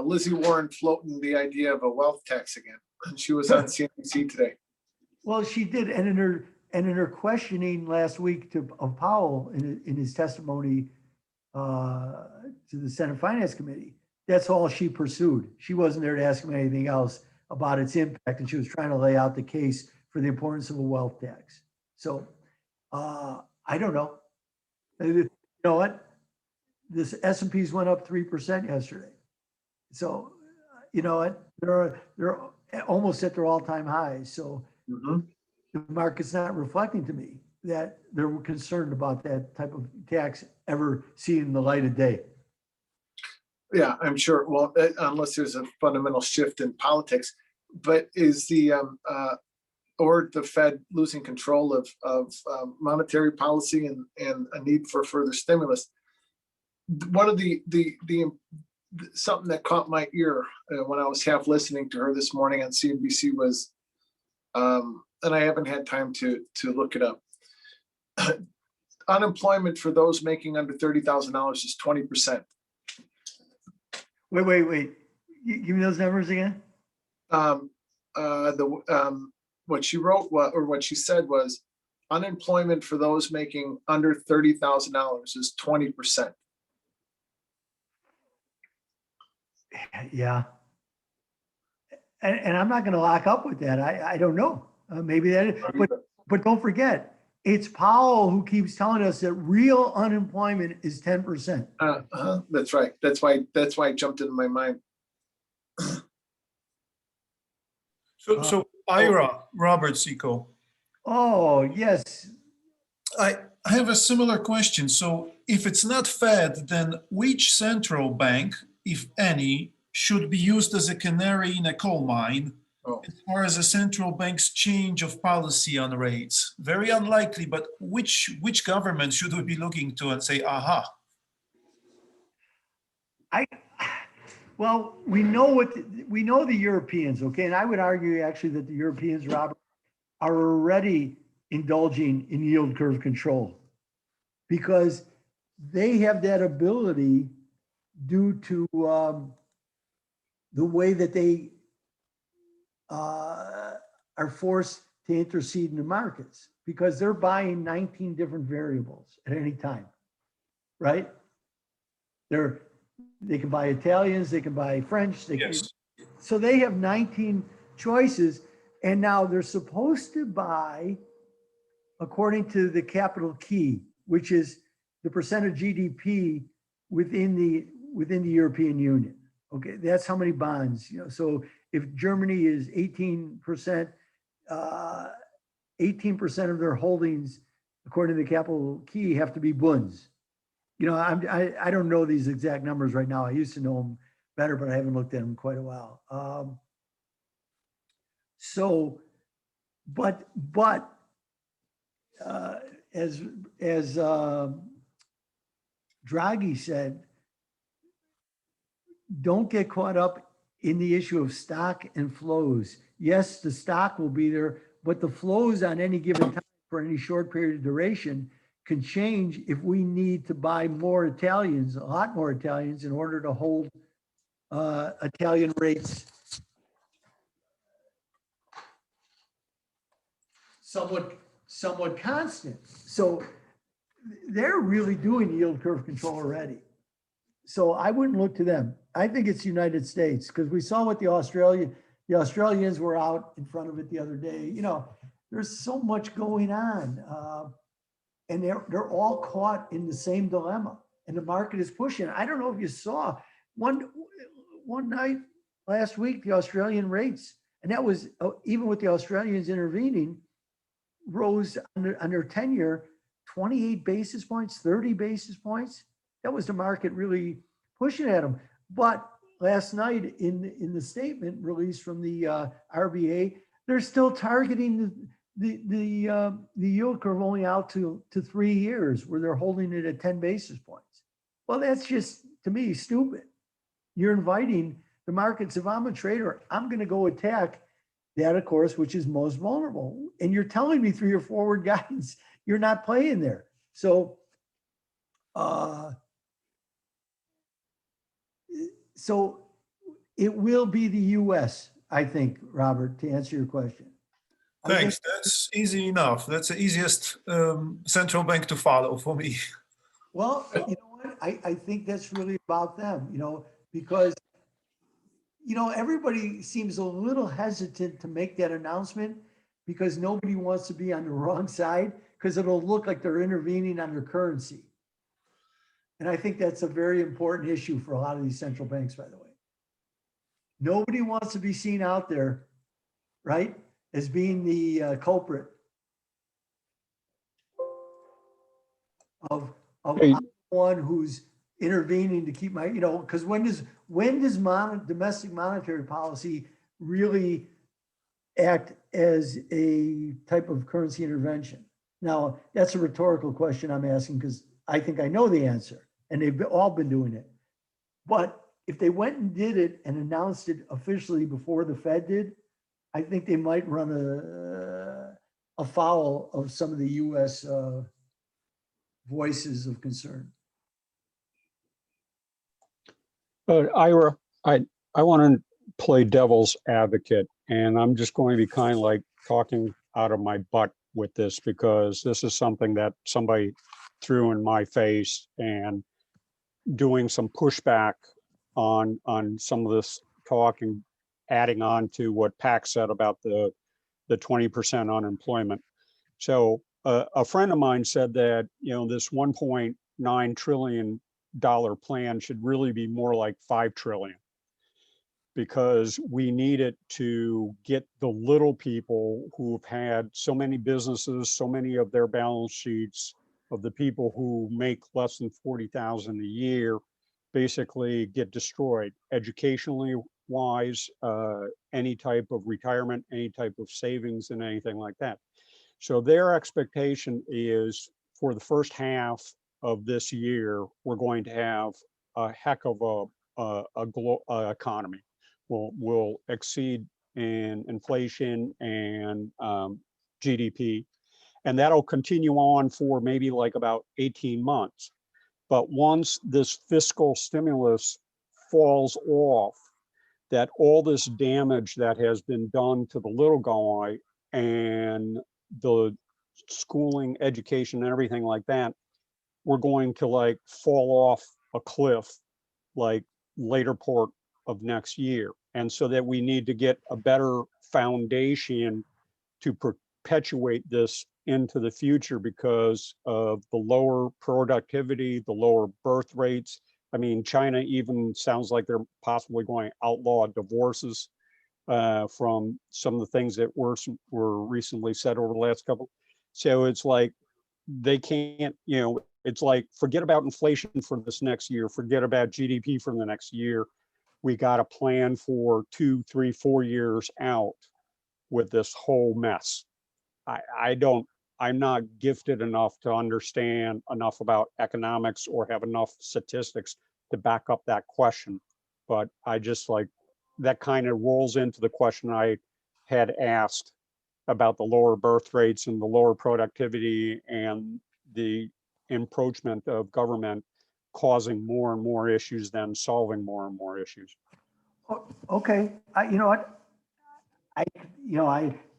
Lizzie Warren floating the idea of a wealth tax again. She was on CNBC today. Well, she did, and in her questioning last week of Powell in his testimony to the Senate Finance Committee, that's all she pursued. She wasn't there to ask him anything else about its impact, and she was trying to lay out the case for the importance of a wealth tax. So I don't know. You know what? This S&Ps went up 3% yesterday. So, you know what? They're almost at their all-time highs. So Mhm. the market's not reflecting to me that they're concerned about that type of tax ever seeing the light of day. Yeah, I'm sure. Well, unless there's a fundamental shift in politics, but is or the Fed losing control of monetary policy and a need for further stimulus. One of the something that caught my ear when I was half listening to her this morning on CNBC was, and I haven't had time to look it up. Unemployment for those making under $30,000 is 20%. Wait. Give me those numbers again. What she wrote or what she said was unemployment for those making under $30,000 is 20%. Yeah. And I'm not going to lock up with that. I don't know. Maybe that, but don't forget, it's Powell who keeps telling us that real unemployment is 10%. That's right. That's why it jumped into my mind. So Ira, Robert Seco. Oh, yes. I have a similar question. So if it's not Fed, then which central bank, if any, should be used as a canary in a coal mine as far as a central bank's change of policy on rates? Very unlikely, but which government should we be looking to and say, aha? Well, we know the Europeans, okay? And I would argue actually that the Europeans, Robert, are already indulging in yield curve control because they have that ability due to the way that they are forced to intercede in the markets because they're buying 19 different variables at any time, right? They can buy Italians, they can buy French, so they have 19 choices, and now they're supposed to buy according to the capital key, which is the percent of GDP within the European Union. Okay, that's how many bonds, so if Germany is 18%, 18% of their holdings, according to the capital key, have to be bunds. I don't know these exact numbers right now. I used to know them better, but I haven't looked at them in quite a while. As Draghi said, don't get caught up in the issue of stock and flows. Yes, the stock will be there, but the flows on any given time for any short period of duration can change if we need to buy more Italians, a lot more Italians, in order to hold Italian rates somewhat constant. So they're really doing yield curve control already. So I wouldn't look to them. I think it's the United States because we saw what the Australians were out in front of it the other day. There's so much going on. And they're all caught in the same dilemma, and the market is pushing. I don't know if you saw one night last week, the Australian rates, and that was even with the Australians intervening, rose under 10-year 28 basis points, 30 basis points. That was the market really pushing at them. But last night in the statement released from the RBA, they're still targeting the yield curve only out to 3 years, where they're holding it at 10 basis points. Well, that's just, to me, stupid. You're inviting the markets. If I'm a trader, I'm going to go attack that, of course, which is most vulnerable. And you're telling me through your forward guidance, you're not playing there. So, it will be the U.S., I think, Robert, to answer your question. Thanks. That's easy enough. That's the easiest central bank to follow for me. Well, you know what? I think that's really about them, because, everybody seems a little hesitant to make that announcement because nobody wants to be on the wrong side. because it'll look like they're intervening on their currency. And I think that's a very important issue for a lot of these central banks, by the way. Nobody wants to be seen out there, right, as being the culprit of Hey. I'm the one who's intervening to keep my, because when does domestic monetary policy really act as a type of currency intervention? Now, that's a rhetorical question I'm asking because I think I know the answer, and they've all been doing it. But if they went and did it and announced it officially before the Fed did, I think they might run afoul of some of the U.S. Voices of concern. Ira, I want to play devil's advocate, and I'm just going to be kind of like talking out of my butt with this because this is something that somebody threw in my face and doing some pushback on some of this talk and adding on to what Pax said about the 20% unemployment. So a friend of mine said that, this $1.9 trillion plan should really be more like 5 trillion, because we need it to get the little people who've had so many businesses, so many of their balance sheets of the people who make less than 40,000 a year basically get destroyed educationally wise, any type of retirement, any type of savings and anything like that. So their expectation is for the first half of this year, we're going to have a heck of a economy. We'll exceed in inflation and GDP, and that'll continue on for maybe like about 18 months. But once this fiscal stimulus falls off, that all this damage that has been done to the little guy and the schooling, education, and everything like that, we're going to like fall off a cliff like later part of next year. And so that we need to get a better foundation to perpetuate this into the future because of the lower productivity, the lower birth rates. I mean, China even sounds like they're possibly going to outlaw divorces from some of the things that were recently said over the last couple. So it's like they can't, it's like forget about inflation for this next year, forget about GDP for the next year. We got to plan for 2, 3, 4 years out with this whole mess. I'm not gifted enough to understand enough about economics or have enough statistics to back up that question. But I just like, that kind of rolls into the question I had asked about the lower birth rates and the lower productivity and the encroachment of government causing more and more issues than solving more and more issues. Okay, you know what?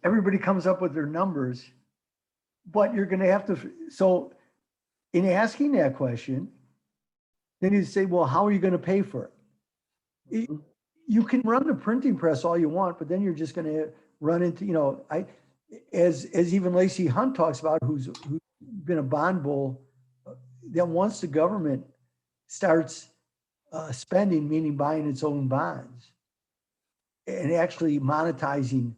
Everybody comes up with their numbers, but you're going to have to. So, in asking that question, then you say, "Well, how are you going to pay for it?" You can run the printing press all you want, but then you're just going to run into, as even Lacey Hunt talks about, who's been a bond bull, that once the government starts spending, meaning buying its own bonds and actually monetizing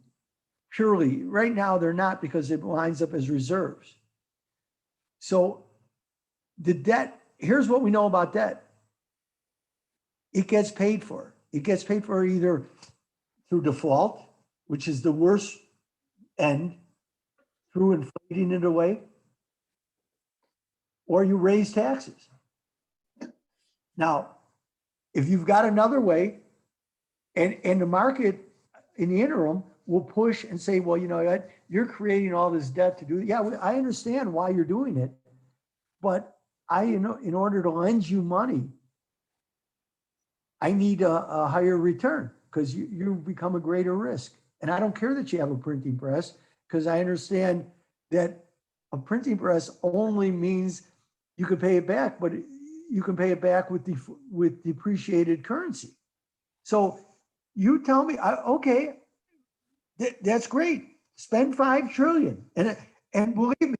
purely, right now they're not because it lines up as reserves. So the debt, here's what we know about debt. It gets paid for. It gets paid for either through default, which is the worst end, through inflating it away, or you raise taxes. Now, if you've got another way, and the market in the interim will push and say, well, you're creating all this debt to do it. Yeah, I understand why you're doing it, but in order to lend you money, I need a higher return because you become a greater risk. And I don't care that you have a printing press because I understand that a printing press only means you can pay it back, but you can pay it back with depreciated currency. So you tell me, okay, that's great. Spend 5 trillion. And believe me,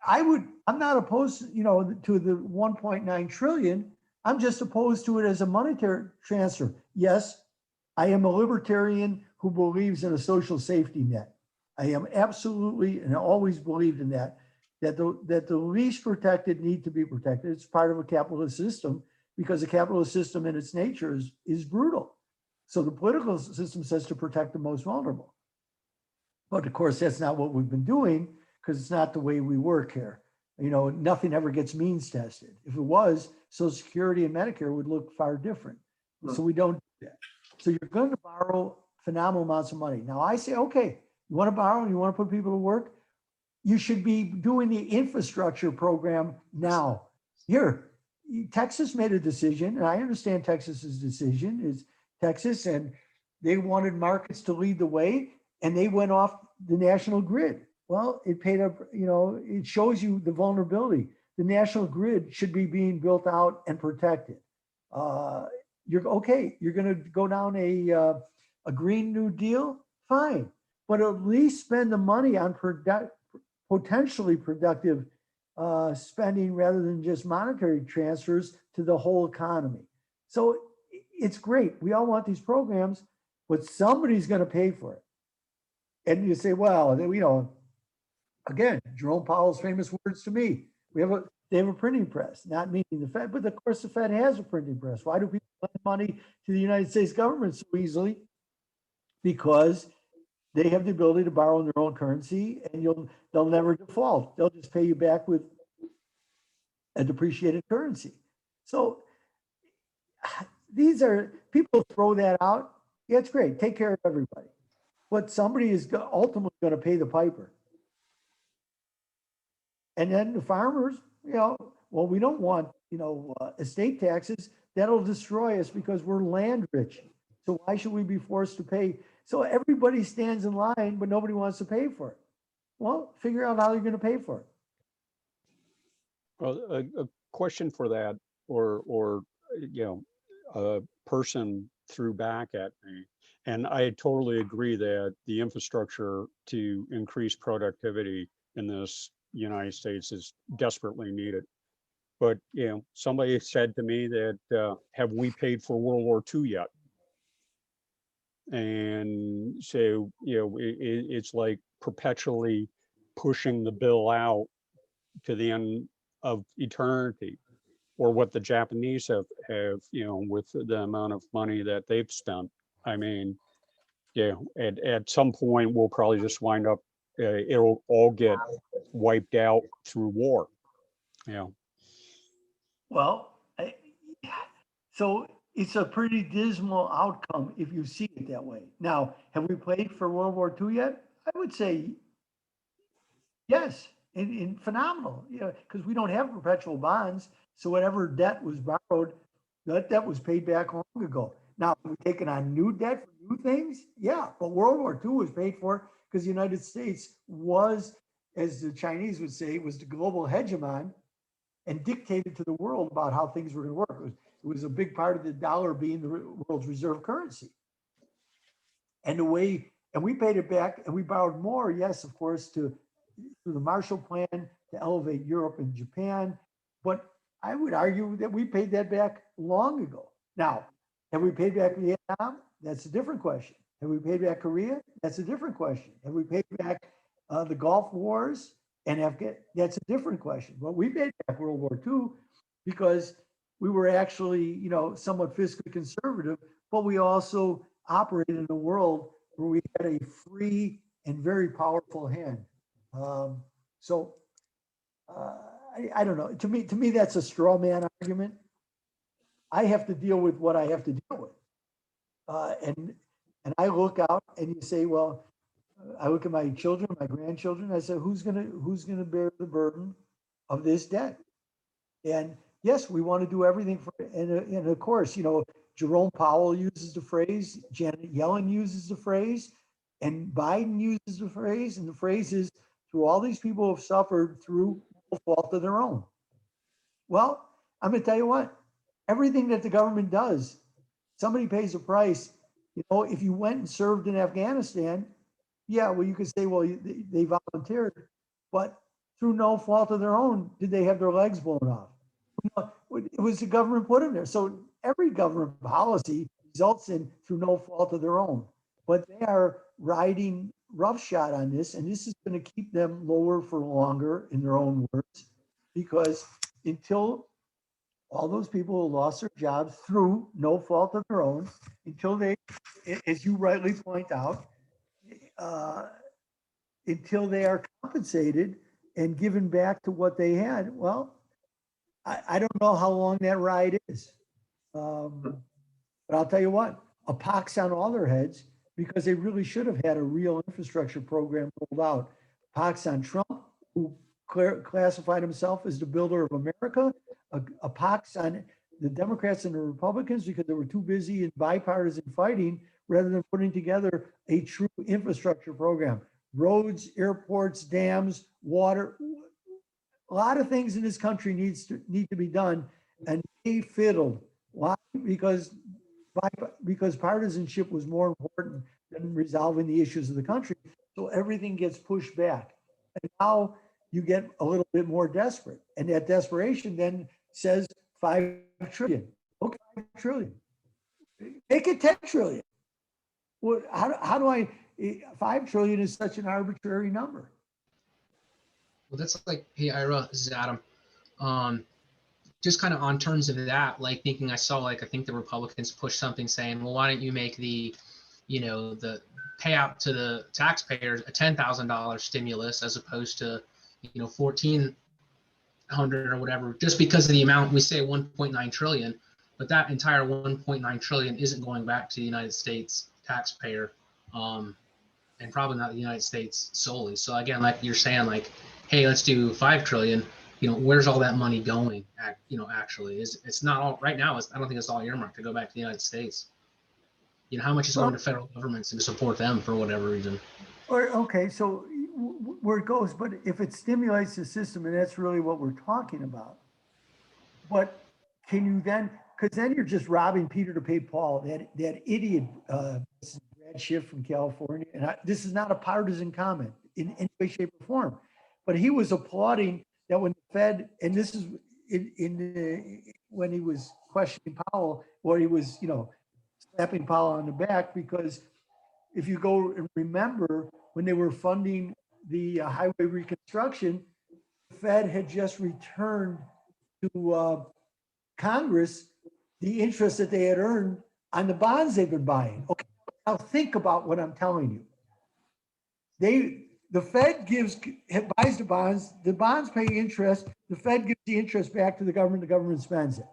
I'm not opposed, to the 1.9 trillion. I'm just opposed to it as a monetary transfer. Yes, I am a libertarian who believes in a social safety net. I am absolutely, and I always believed in that the least protected need to be protected. It's part of a capitalist system because the capitalist system in its nature is brutal. So the political system says to protect the most vulnerable. But of course, that's not what we've been doing because it's not the way we work here. Nothing ever gets means tested. If it was, Social Security and Medicare would look far different. So we don't do that. So you're going to borrow phenomenal amounts of money. Now I say, okay, you want to borrow, you want to put people to work, you should be doing the infrastructure program now. Here, Texas made a decision, and I understand Texas's decision is Texas, and they wanted markets to lead the way, and they went off the national grid. Well, it paid up, it shows you the vulnerability. The national grid should be being built out and protected. You're going to go down a Green New Deal, fine, but at least spend the money on potentially productive spending rather than just monetary transfers to the whole economy. So it's great. We all want these programs, but somebody's going to pay for it. And you say, well, again, Jerome Powell's famous words to me, they have a printing press, not meaning the Fed, but of course the Fed has a printing press. Why do people lend money to the United States government so easily? Because they have the ability to borrow in their own currency and they'll never default. They'll just pay you back with a depreciated currency. So people throw that out. Yeah, it's great. Take care of everybody. But somebody is ultimately going to pay the piper. And then the farmers, we don't want, estate taxes. That'll destroy us because we're land rich. So why should we be forced to pay? So everybody stands in line, but nobody wants to pay for it. Well, figure out how you're going to pay for it. Well, a question for that, or a person threw back at me, and I totally agree that the infrastructure to increase productivity in this United States is desperately needed. But somebody said to me that have we paid for World War II yet? And so it's like perpetually pushing the bill out to the end of eternity, or what the Japanese have with the amount of money that they've spent. I mean, at some point we'll probably just wind up, it'll all get wiped out through war. Well, so it's a pretty dismal outcome if you see it that way. Now, have we paid for World War II yet? I would say yes, in phenomenal, because we don't have perpetual bonds. So whatever debt was borrowed, that debt was paid back long ago. Now, we're taking on new debt for new things? Yeah, but World War II was paid for because the United States was, as the Chinese would say, was the global hegemon and dictated to the world about how things were going to work. It was a big part of the dollar being the world's reserve currency. And we paid it back, and we borrowed more, yes, of course, through the Marshall Plan to elevate Europe and Japan. But I would argue that we paid that back long ago. Now, have we paid back Vietnam? That's a different question. Have we paid back Korea? That's a different question. Have we paid back the Gulf Wars and Afghanistan? That's a different question. But we paid back World War II because we were actually, somewhat fiscally conservative, but we also operated in a world where we had a free and very powerful hand. I don't know. To me, that's a straw man argument. I have to deal with what I have to deal with. And I look out and you say, well, I look at my children, my grandchildren, I say, who's gonna bear the burden of this debt? And yes, we want to do everything for it. And of course, Jerome Powell uses the phrase, Janet Yellen uses the phrase, and Biden uses the phrase, and the phrase is, through all these people who have suffered through no fault of their own. Well, I'm going to tell you what, everything that the government does, somebody pays a price. If you went and served in Afghanistan, yeah, well, you could say, well, they volunteered, but through no fault of their own, did they have their legs blown off. No, it was the government put in there. So every government policy results in through no fault of their own. But they are riding roughshod on this, and this is going to keep them lower for longer, in their own words, because until all those people who lost their jobs through no fault of their own, until they, as you rightly point out, until they are compensated and given back to what they had, well, I don't know how long that ride is. But I'll tell you what, a pox on all their heads, because they really should have had a real infrastructure program rolled out. Pox on Trump, who classified himself as the builder of America, a pox on the Democrats and the Republicans, because they were too busy in bipartisan fighting rather than putting together a true infrastructure program. Roads, airports, dams, water, a lot of things in this country need to be done, and they fiddled. Why? Because partisanship was more important than resolving the issues of the country. So everything gets pushed back. And now you get a little bit more desperate. And that desperation then says 5 trillion. Okay, 5 trillion. Make it 10 trillion. Well, how do I, 5 trillion is such an arbitrary number. Well, that's like, hey, Ira, this is Adam. Just kind of on terms of that, like thinking I saw, like, I think the Republicans push something saying, well, why don't you make the, the payout to the taxpayers a $10,000 stimulus as opposed to, $1,400 or whatever, just because of the amount. We say 1.9 trillion, but that entire 1.9 trillion isn't going back to the United States taxpayer, and probably not the United States solely. So again, like you're saying, like, hey, let's do 5 trillion. Where's all that money going? Actually, it's not all right now. I don't think it's all earmarked to go back to the United States. How much is going to federal governments and to support them for whatever reason? Or okay, so where it goes, but if it stimulates the system, and that's really what we're talking about. But can you then? Because then you're just robbing Peter to pay Paul. That idiot, Brad Schiff from California, and this is not a partisan comment in any way, shape, or form, but he was applauding that when the Fed, and this is when he was questioning Powell, or he was, slapping Powell on the back, because if you go and remember when they were funding the highway reconstruction, the Fed had just returned to Congress the interest that they had earned on the bonds they've been buying. Okay, now think about what I'm telling you. The Fed buys the bonds pay interest, the Fed gives the interest back to the government spends it.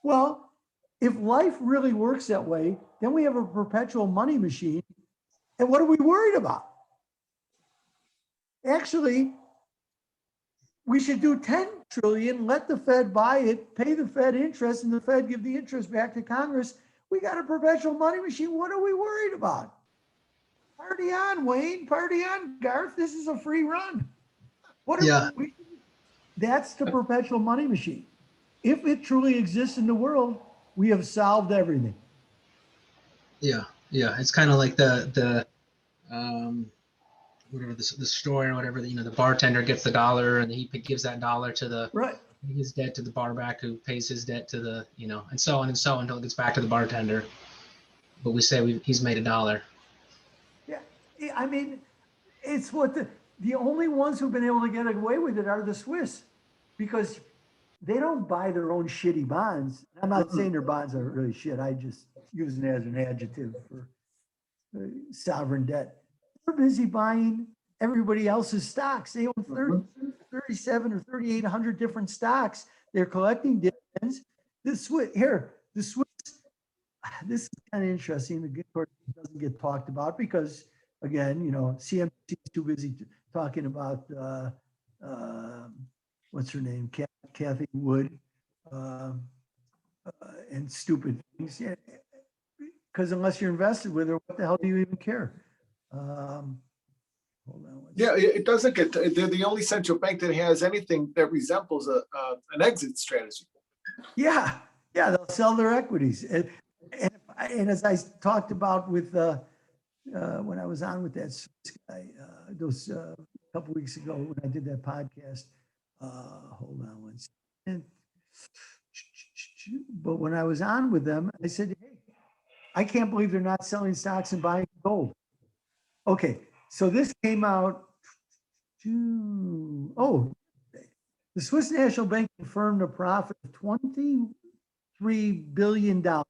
Well, if life really works that way, then we have a perpetual money machine. And what are we worried about? Actually, we should do 10 trillion, let the Fed buy it, pay the Fed interest, and the Fed give the interest back to Congress. We got a perpetual money machine. What are we worried about? Party on, Wayne. Party on, Garth. This is a free run. That's the perpetual money machine. If it truly exists in the world, we have solved everything. Yeah. It's kind of like the whatever the story or whatever, the bartender gets the $1 and he gives that $1 to the right, his debt to the bar back, who pays his debt to the, and so on until it gets back to the bartender. But we say he's made $1. Yeah, I mean, it's what the only ones who've been able to get away with it are the Swiss, because they don't buy their own shitty bonds. I'm not saying their bonds are really shit. I just using it as an adjective for sovereign debt. They're busy buying everybody else's stocks. They own 37 or 3,800 different stocks. They're collecting dividends. The Swiss, this is kind of interesting. The court doesn't get talked about because, again, CNBC is too busy talking about what's her name, Kathy Wood, and stupid things. Yeah, because unless you're invested with her, what the hell do you even care? Hold on. Yeah, it doesn't get. They're the only central bank that has anything that resembles an exit strategy. Yeah, they'll sell their equities, and as I talked about with when I was on with that guy, those a couple weeks ago when I did that podcast. Hold on one second. But when I was on with them, I said, hey, I can't believe they're not selling stocks and buying gold. Okay, so this came out. The Swiss National Bank confirmed a profit of $23 billion for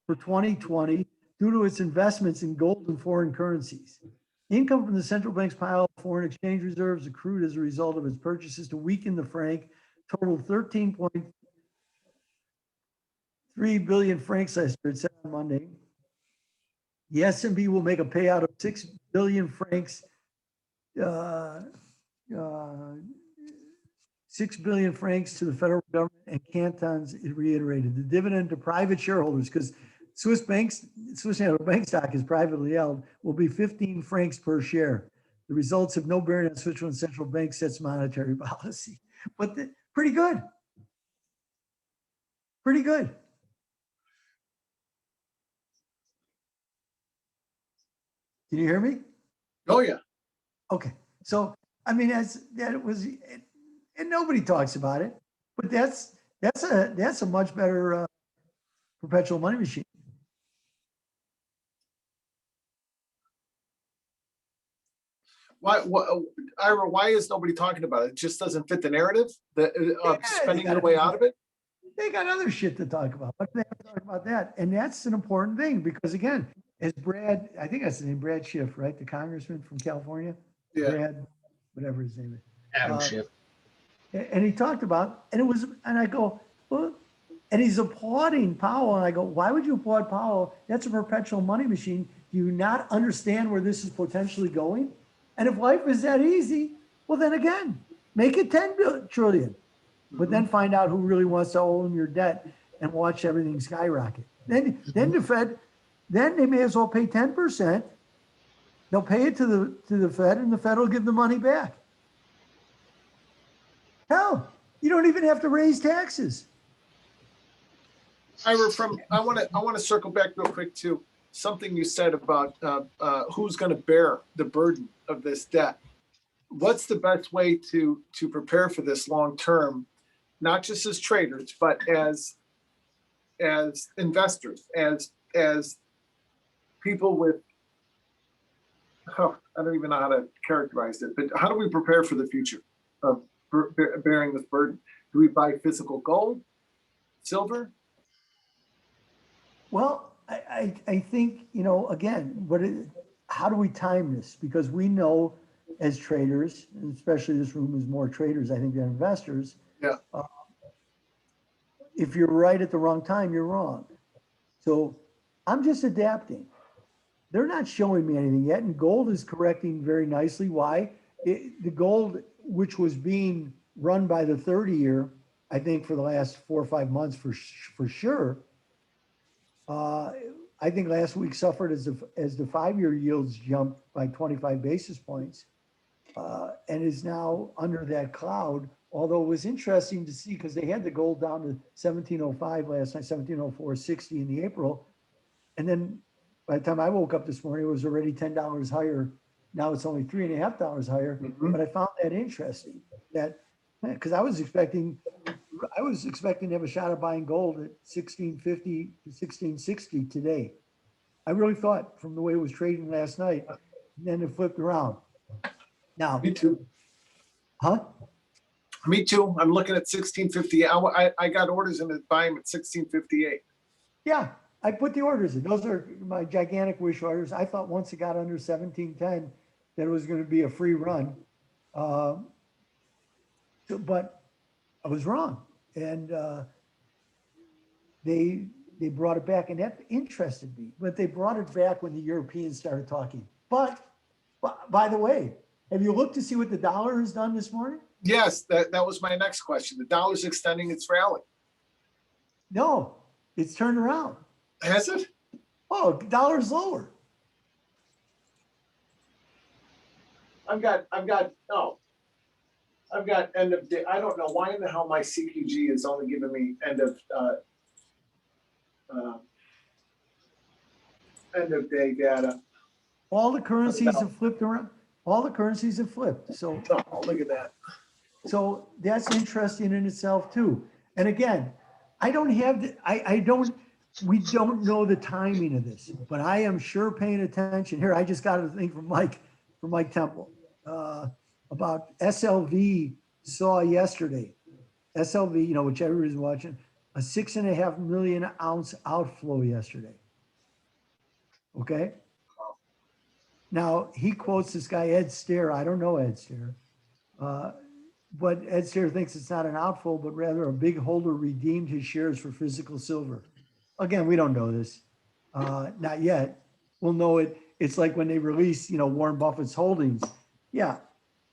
2020 due to its investments in gold and foreign currencies. Income from the central bank's pile of foreign exchange reserves accrued as a result of its purchases to weaken the franc totaled 13.3 billion francs last year, it said on Monday. The SNB will make a payout of 6 billion francs, 6 billion francs to the federal government and cantons, it reiterated. The dividend to private shareholders, because Swiss National Bank stock is privately held, will be 15 francs per share. The results have no bearing on Switzerland's central bank sets monetary policy. But pretty good. Pretty good. Can you hear me? Oh, yeah. Okay. So, I mean, that was, and nobody talks about it, but that's a much better perpetual money machine. Ira, why is nobody talking about it? It just doesn't fit the narrative of spending their way out of it? They got other shit to talk about. But they have to talk about that. And that's an important thing because, again, as Brad, I think that's the name, Brad Schiff, right? The congressman from California. Yeah. Brad, whatever his name is. Adam Schiff. And he talked about, and I go, well, and he's applauding Powell. And I go, why would you applaud Powell? That's a perpetual money machine. Do you not understand where this is potentially going? And if life is that easy, well, then again, make it 10 trillion, but then find out who really wants to own your debt and watch everything skyrocket. Then the Fed, then they may as well pay 10%. They'll pay it to the Fed, and the Fed will give the money back. Hell, you don't even have to raise taxes. Ira, I want to circle back real quick to something you said about who's going to bear the burden of this debt. What's the best way to prepare for this long term, not just as traders, but as investors, as people with, I don't even know how to characterize it, but how do we prepare for the future of bearing this burden? Do we buy physical gold, silver? Well, I think, again, how do we time this? Because we know as traders, and especially this room is more traders, I think, than investors. Yeah. If you're right at the wrong time, you're wrong. So I'm just adapting. They're not showing me anything yet. And gold is correcting very nicely. Why? The gold, which was being run by the 30-year, I think for the last 4 or 5 months for sure, I think last week suffered as the 5-year yields jumped by 25 basis points and is now under that cloud. Although it was interesting to see because they had the gold down to 1705 last night, 1704.60 in the April. And then by the time I woke up this morning, it was already $10 higher. Now it's only $3.50 higher. Mm-hmm. But I found that interesting that because I was expecting to have a shot at buying gold at 1650 to 1660 today. I really thought from the way it was trading last night, and then it flipped around. Now, Me too. huh? Me too. I'm looking at 1650. I got orders in to buy them at 1658. Yeah, I put the orders in. Those are my gigantic wish orders. I thought once it got under 1710 that it was going to be a free run. But I was wrong. And they brought it back, and that interested me. But they brought it back when the Europeans started talking. But by the way, have you looked to see what the dollar has done this morning? Yes, that was my next question. The dollar's extending its rally. No, it's turned around. Has it? Oh, the dollar's lower. I've got end of day. I don't know why in the hell my CQG is only giving me end of day data. All the currencies have flipped around. All the currencies have flipped. So, Oh, look at that. so that's interesting in itself too. And again, I don't have, we don't know the timing of this, but I am sure paying attention. Here, I just got a thing from Mike Temple, about SLV saw yesterday. SLV, you know, which everybody's watching, a 6.5 million ounce outflow yesterday. Okay. Now he quotes this guy, Ed Stair. I don't know Ed Stair. But Ed Stair thinks it's not an outflow, but rather a big holder redeemed his shares for physical silver. Again, we don't know this. Not yet. We'll know it. It's like when they release, you know, Warren Buffett's holdings. Yeah.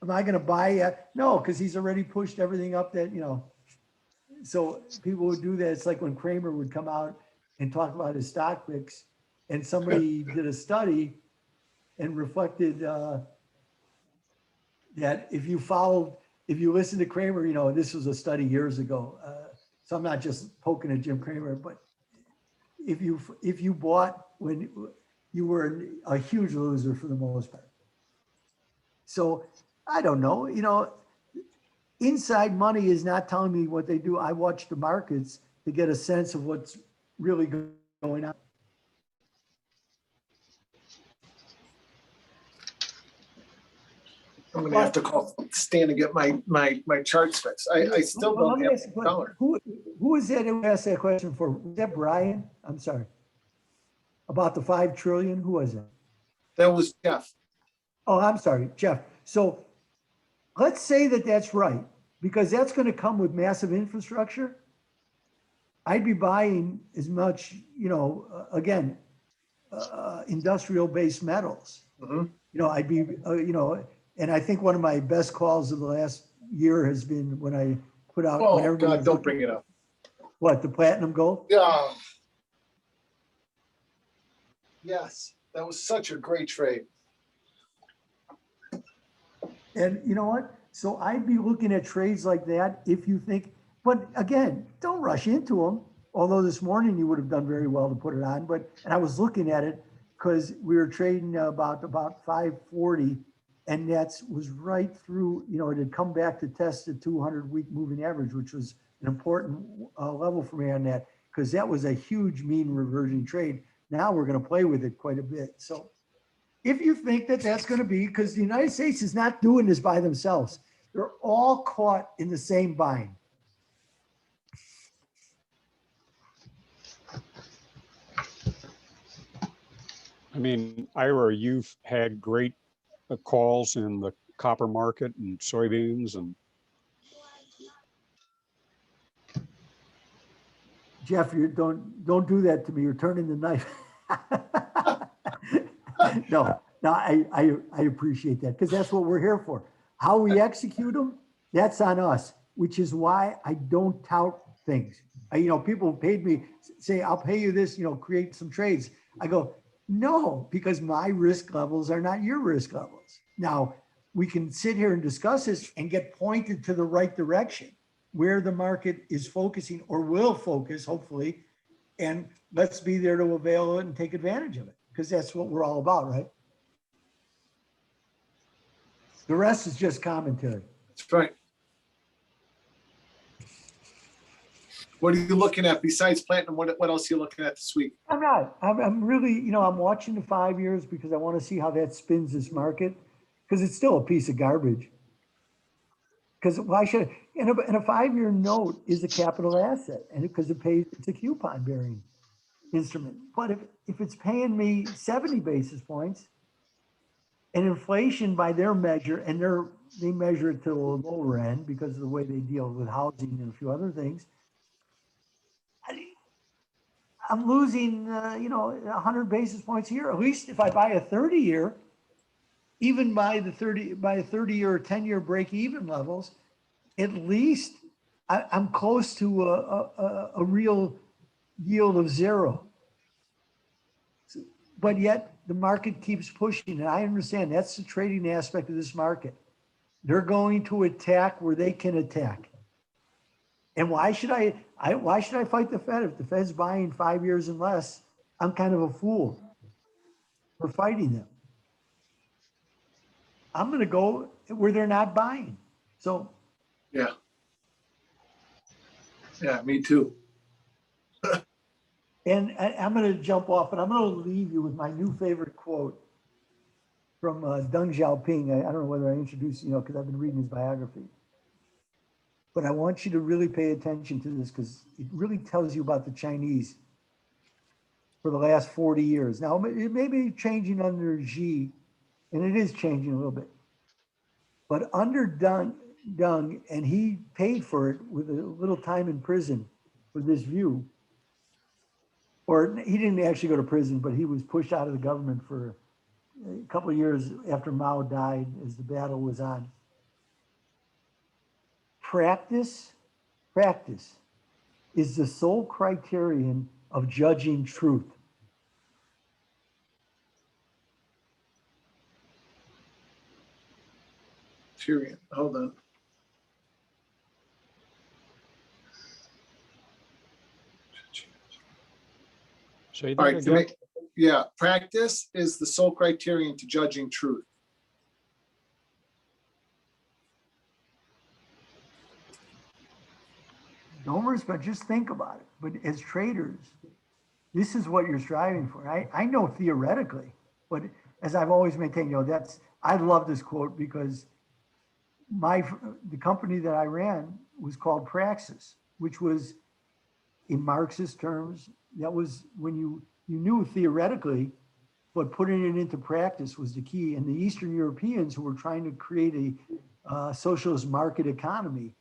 Am I going to buy it? No, because he's already pushed everything up that, you know. So people would do that. It's like when Kramer would come out and talk about his stock picks, and somebody did a study and reflected that if you listen to Kramer, you know, this was a study years ago. So I'm not just poking at Jim Kramer, but if you bought when you were a huge loser for the most part. So I don't know, you know, inside money is not telling me what they do. I watch the markets to get a sense of what's really going on. I'm gonna have to call Stan to get my charts fixed. I still Well, don't let me have ask you a the question. dollar. Who is that who asked that question for? Was that Brian? I'm sorry. About the 5 trillion? Who was it? That was Jeff. Oh, I'm sorry, Jeff. So let's say that that's right, because that's going to come with massive infrastructure. I'd be buying as much, you know, again, industrial-based metals. Mhm. You know, I'd be, you know, and I think one of my best calls of the last year has been when I put out. when Oh, everybody God, was don't looking- bring it up. What, the platinum gold? Yeah. Yes, that was such a great trade. And you know what? So I'd be looking at trades like that if you think, but again, don't rush into them. Although this morning you would have done very well to put it on, and I was looking at it because we were trading about 540, and that was right through, you know, it had come back to test the 200-week moving average, which was an important level for me on that, because that was a huge mean reversion trade. Now we're going to play with it quite a bit. So if you think that that's going to be, because the United States is not doing this by themselves, they're all caught in the same bind. I mean, Ira, you've had great calls in the copper market and soybeans and. Jeff, you don't do that to me. You're turning the knife. No, I appreciate that, because that's what we're here for. How we execute them, that's on us, which is why I don't tout things. You know, people paid me, say, I'll pay you this, you know, create some trades. I go, no, because my risk levels are not your risk levels. Now, we can sit here and discuss this and get pointed to the right direction, where the market is focusing or will focus, hopefully, and let's be there to avail it and take advantage of it, because that's what we're all about, right? The rest is just commentary. That's right. What are you looking at besides platinum? What else are you looking at this week? I'm not. I'm really, you know, I'm watching the 5 years because I want to see how that spins this market, because it's still a piece of garbage. Because why should, and a 5-year note is a capital asset, and because it's a coupon bearing instrument. But if it's paying me 70 basis points, and inflation by their measure, and they measure it to a lower end because of the way they deal with housing and a few other things, I'm losing, you know, 100 basis points here. At least if I buy a 30-year, even by a 30-year or 10-year break-even levels, at least I'm close to a real yield of 0. But yet the market keeps pushing, and I understand that's the trading aspect of this market. They're going to attack where they can attack. And why should I fight the Fed? If the Fed's buying 5 years and less, I'm kind of a fool for fighting them. I'm going to go where they're not buying. So Yeah. Yeah, me too. And I'm going to jump off, and I'm going to leave you with my new favorite quote from Deng Xiaoping. I don't know whether I introduced, because I've been reading his biography. But I want you to really pay attention to this because it really tells you about the Chinese for the last 40 years. Now, it may be changing under Xi, and it is changing a little bit. But under Deng, and he paid for it with a little time in prison for this view, or he didn't actually go to prison, but he was pushed out of the government for a couple of years after Mao died as the battle was on. Practice is the sole criterion of judging truth. Tyrion, hold on. Say All that right, again. yeah, practice is the sole criterion to judging truth. Don't respect, just think about it. But as traders, this is what you're striving for. I know theoretically, but as I've always maintained, I love this quote because the company that I ran was called Praxis, which was in Marxist terms, that was when you knew theoretically, but putting it into practice was the key. And the Eastern Europeans who were trying to create a socialist market economy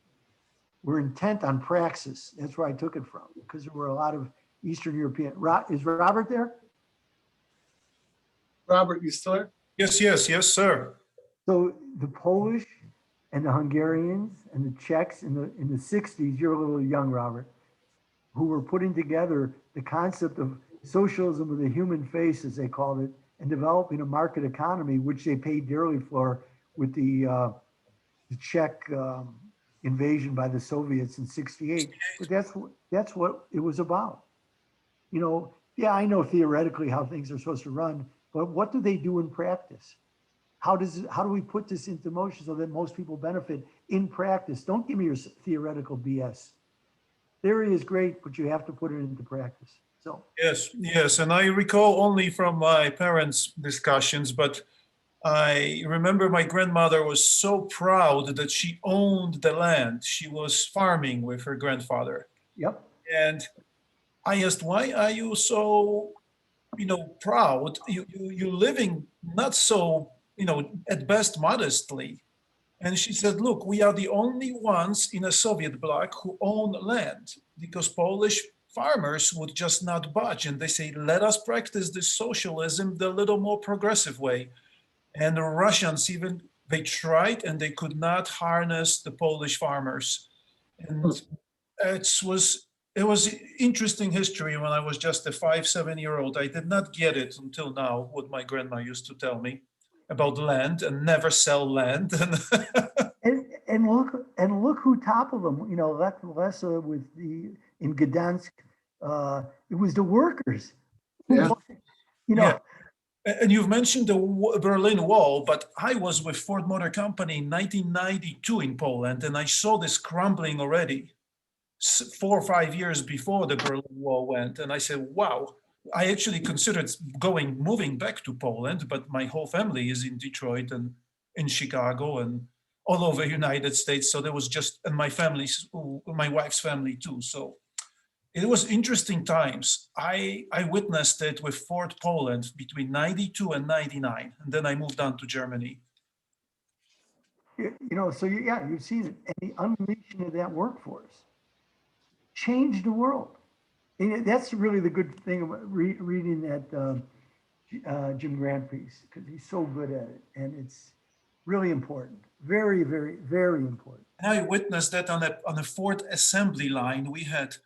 were intent on praxis. That's where I took it from, because there were a lot of Eastern European. Is Robert there? Robert, you still there? Yes, sir. So the Polish and the Hungarians and the Czechs in the 60s, you're a little young, Robert, who were putting together the concept of socialism with a human face, as they called it, and developing a market economy, which they paid dearly for with the Czech invasion by the Soviets in '68. But that's what it was about. Yeah, I know theoretically how things are supposed to run, but what do they do in practice? How do we put this into motion so that most people benefit in practice? Don't give me your theoretical BS. Theory is great, but you have to put it into practice. So Yes, and I recall only from my parents' discussions, but I remember my grandmother was so proud that she owned the land. She was farming with her grandfather. yep. And I asked, why are you so, proud? You're living not so, at best modestly. And she said, look, we are the only ones in a Soviet bloc who own land, because Polish farmers would just not budge. And they say, let us practice this socialism the little more progressive way. And the Russians even, they tried and they could not harness the Polish farmers. And it was interesting history when I was just a 5-7-year-old. I did not get it until now, what my grandma used to tell me about land and never sell land. And look who toppled them. Less with in Gdansk, it was the workers. Yeah. Yeah. And you've mentioned the Berlin Wall, but I was with Ford Motor Company in 1992 in Poland, and I saw this crumbling already 4 or 5 years before the Berlin Wall went. And I said, wow, I actually considered moving back to Poland, but my whole family is in Detroit and in Chicago and all over the United States. So there was and my wife's family too. So it was interesting times. I witnessed it with Ford Poland between 92 and 99. And then I moved on to Germany. You've seen it. And the unleashing of that workforce changed the world. And that's really the good thing about reading that Jim Grant piece, because he's so good at it. And it's really important. Very, very, very important. And I witnessed that on a Ford assembly line. We had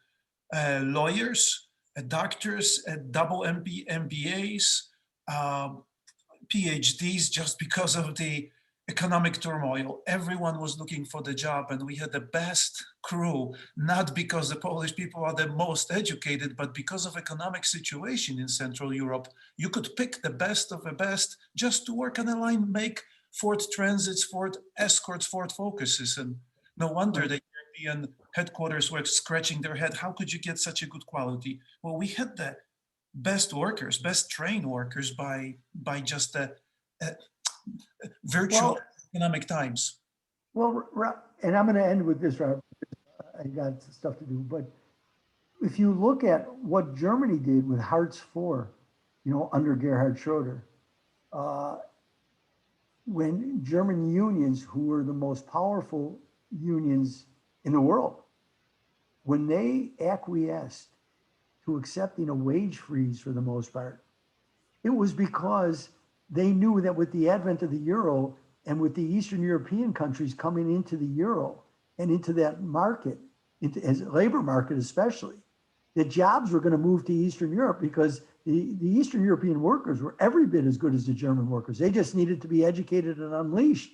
lawyers, doctors, double MBAs, PhDs, just because of the economic turmoil. Everyone was looking for the job, and we had the best crew, not because the Polish people are the most educated, but because of economic situation in Central Europe. You could pick the best of the best just to work on a line, make Ford Transits, Ford Escorts, Ford Focuses, and no wonder the European headquarters were scratching their head. How could you get such a good quality? Well, we had the best workers, best trained workers by just the virtual economic times. Well, and I'm going to end with this, Robert. I got stuff to do, but if you look at what Germany did with Hartz IV, under Gerhard Schroeder, when German unions, who were the most powerful unions in the world, when they acquiesced to accepting a wage freeze for the most part, it was because they knew that with the advent of the euro and with the Eastern European countries coming into the euro and into that market, as a labor market especially, the jobs were going to move to Eastern Europe because the Eastern European workers were every bit as good as the German workers. They just needed to be educated and unleashed.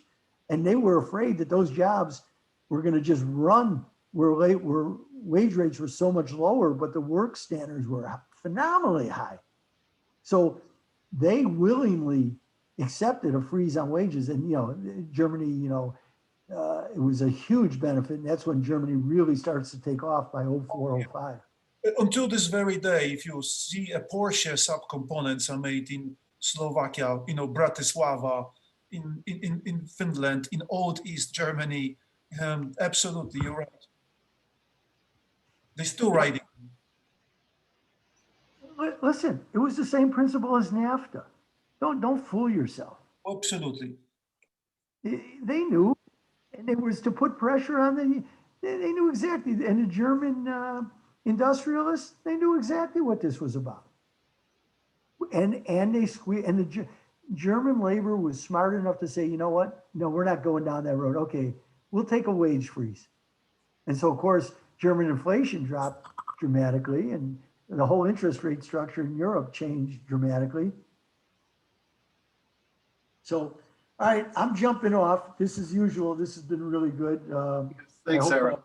And they were afraid that those jobs were going to just run where wage rates were so much lower, but the work standards were phenomenally high. So they willingly accepted a freeze on wages. And, Germany, it was a huge benefit. And that's when Germany really starts to take off by 04, 05. Until this very day, if you see a Porsche subcomponents are made in Slovakia, Bratislava, in Finland, in old East Germany, absolutely, you're right. They're still riding. Listen, it was the same principle as NAFTA. Don't fool yourself. Absolutely. They knew, and it was to put pressure on them. They knew exactly, and the German industrialists, they knew exactly what this was about. And they squeezed, and the German labor was smart enough to say, you know what? No, we're not going down that road. Okay, we'll take a wage freeze. And so, of course, German inflation dropped dramatically, and the whole interest rate structure in Europe changed dramatically. So, all right, I'm jumping off. This is usual. This has been really good. Thanks, Sarah.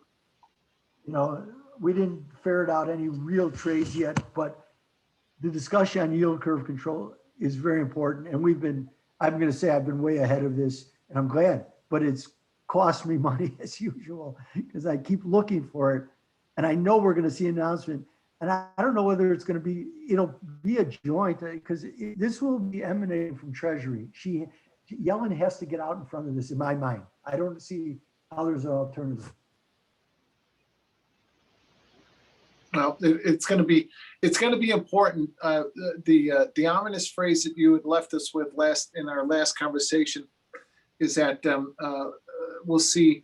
We didn't ferret out any real trades yet, but the discussion on yield curve control is very important. And I'm going to say I've been way ahead of this, and I'm glad, but it's cost me money as usual because I keep looking for it. And I know we're going to see an announcement. And I don't know whether it'll be a joint because this will be emanating from Treasury. Yellen has to get out in front of this in my mind. I don't see how there's an alternative. Well, it's going to be important. The ominous phrase that you had left us with in our last conversation is that we'll see,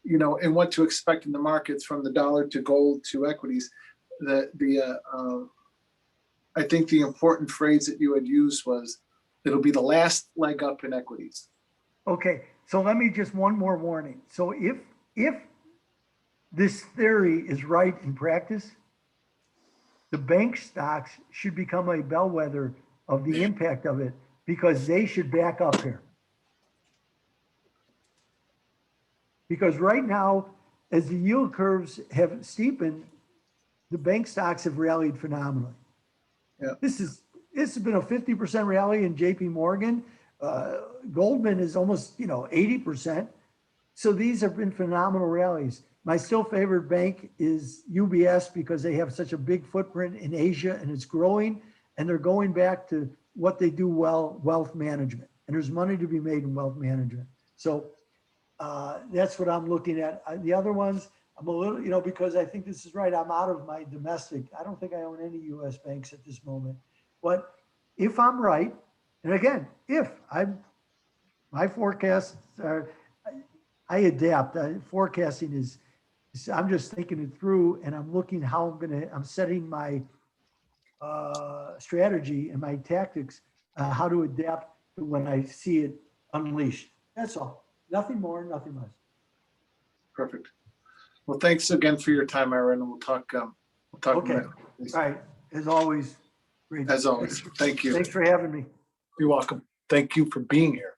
and what to expect in the markets from the dollar to gold to equities. I think the important phrase that you had used was it'll be the last leg up in equities. Okay, so let me just one more warning. So if this theory is right in practice, the bank stocks should become a bellwether of the impact of it because they should back up here. Because right now, as the yield curves have steepened, the bank stocks have rallied phenomenally. Yeah. This has been a 50% rally in JP Morgan. Goldman is almost 80%. So these have been phenomenal rallies. My still favorite bank is UBS because they have such a big footprint in Asia and it's growing, and they're going back to what they do well, wealth management. And there's money to be made in wealth management. So that's what I'm looking at. The other ones, I'm a little, because I think this is right. I'm out of my domestic. I don't think I own any US banks at this moment. But if I'm right, and again, my forecasts are, I adapt. Forecasting is, I'm just thinking it through and I'm looking how I'm setting my strategy and my tactics, how to adapt to when I see it unleashed. That's all. Nothing more, nothing less. Perfect. Well, thanks again for your time, Aaron, and we'll talk. Okay. All right. As always, great. As always, thank you. Thanks for having me. You're welcome. Thank you for being here.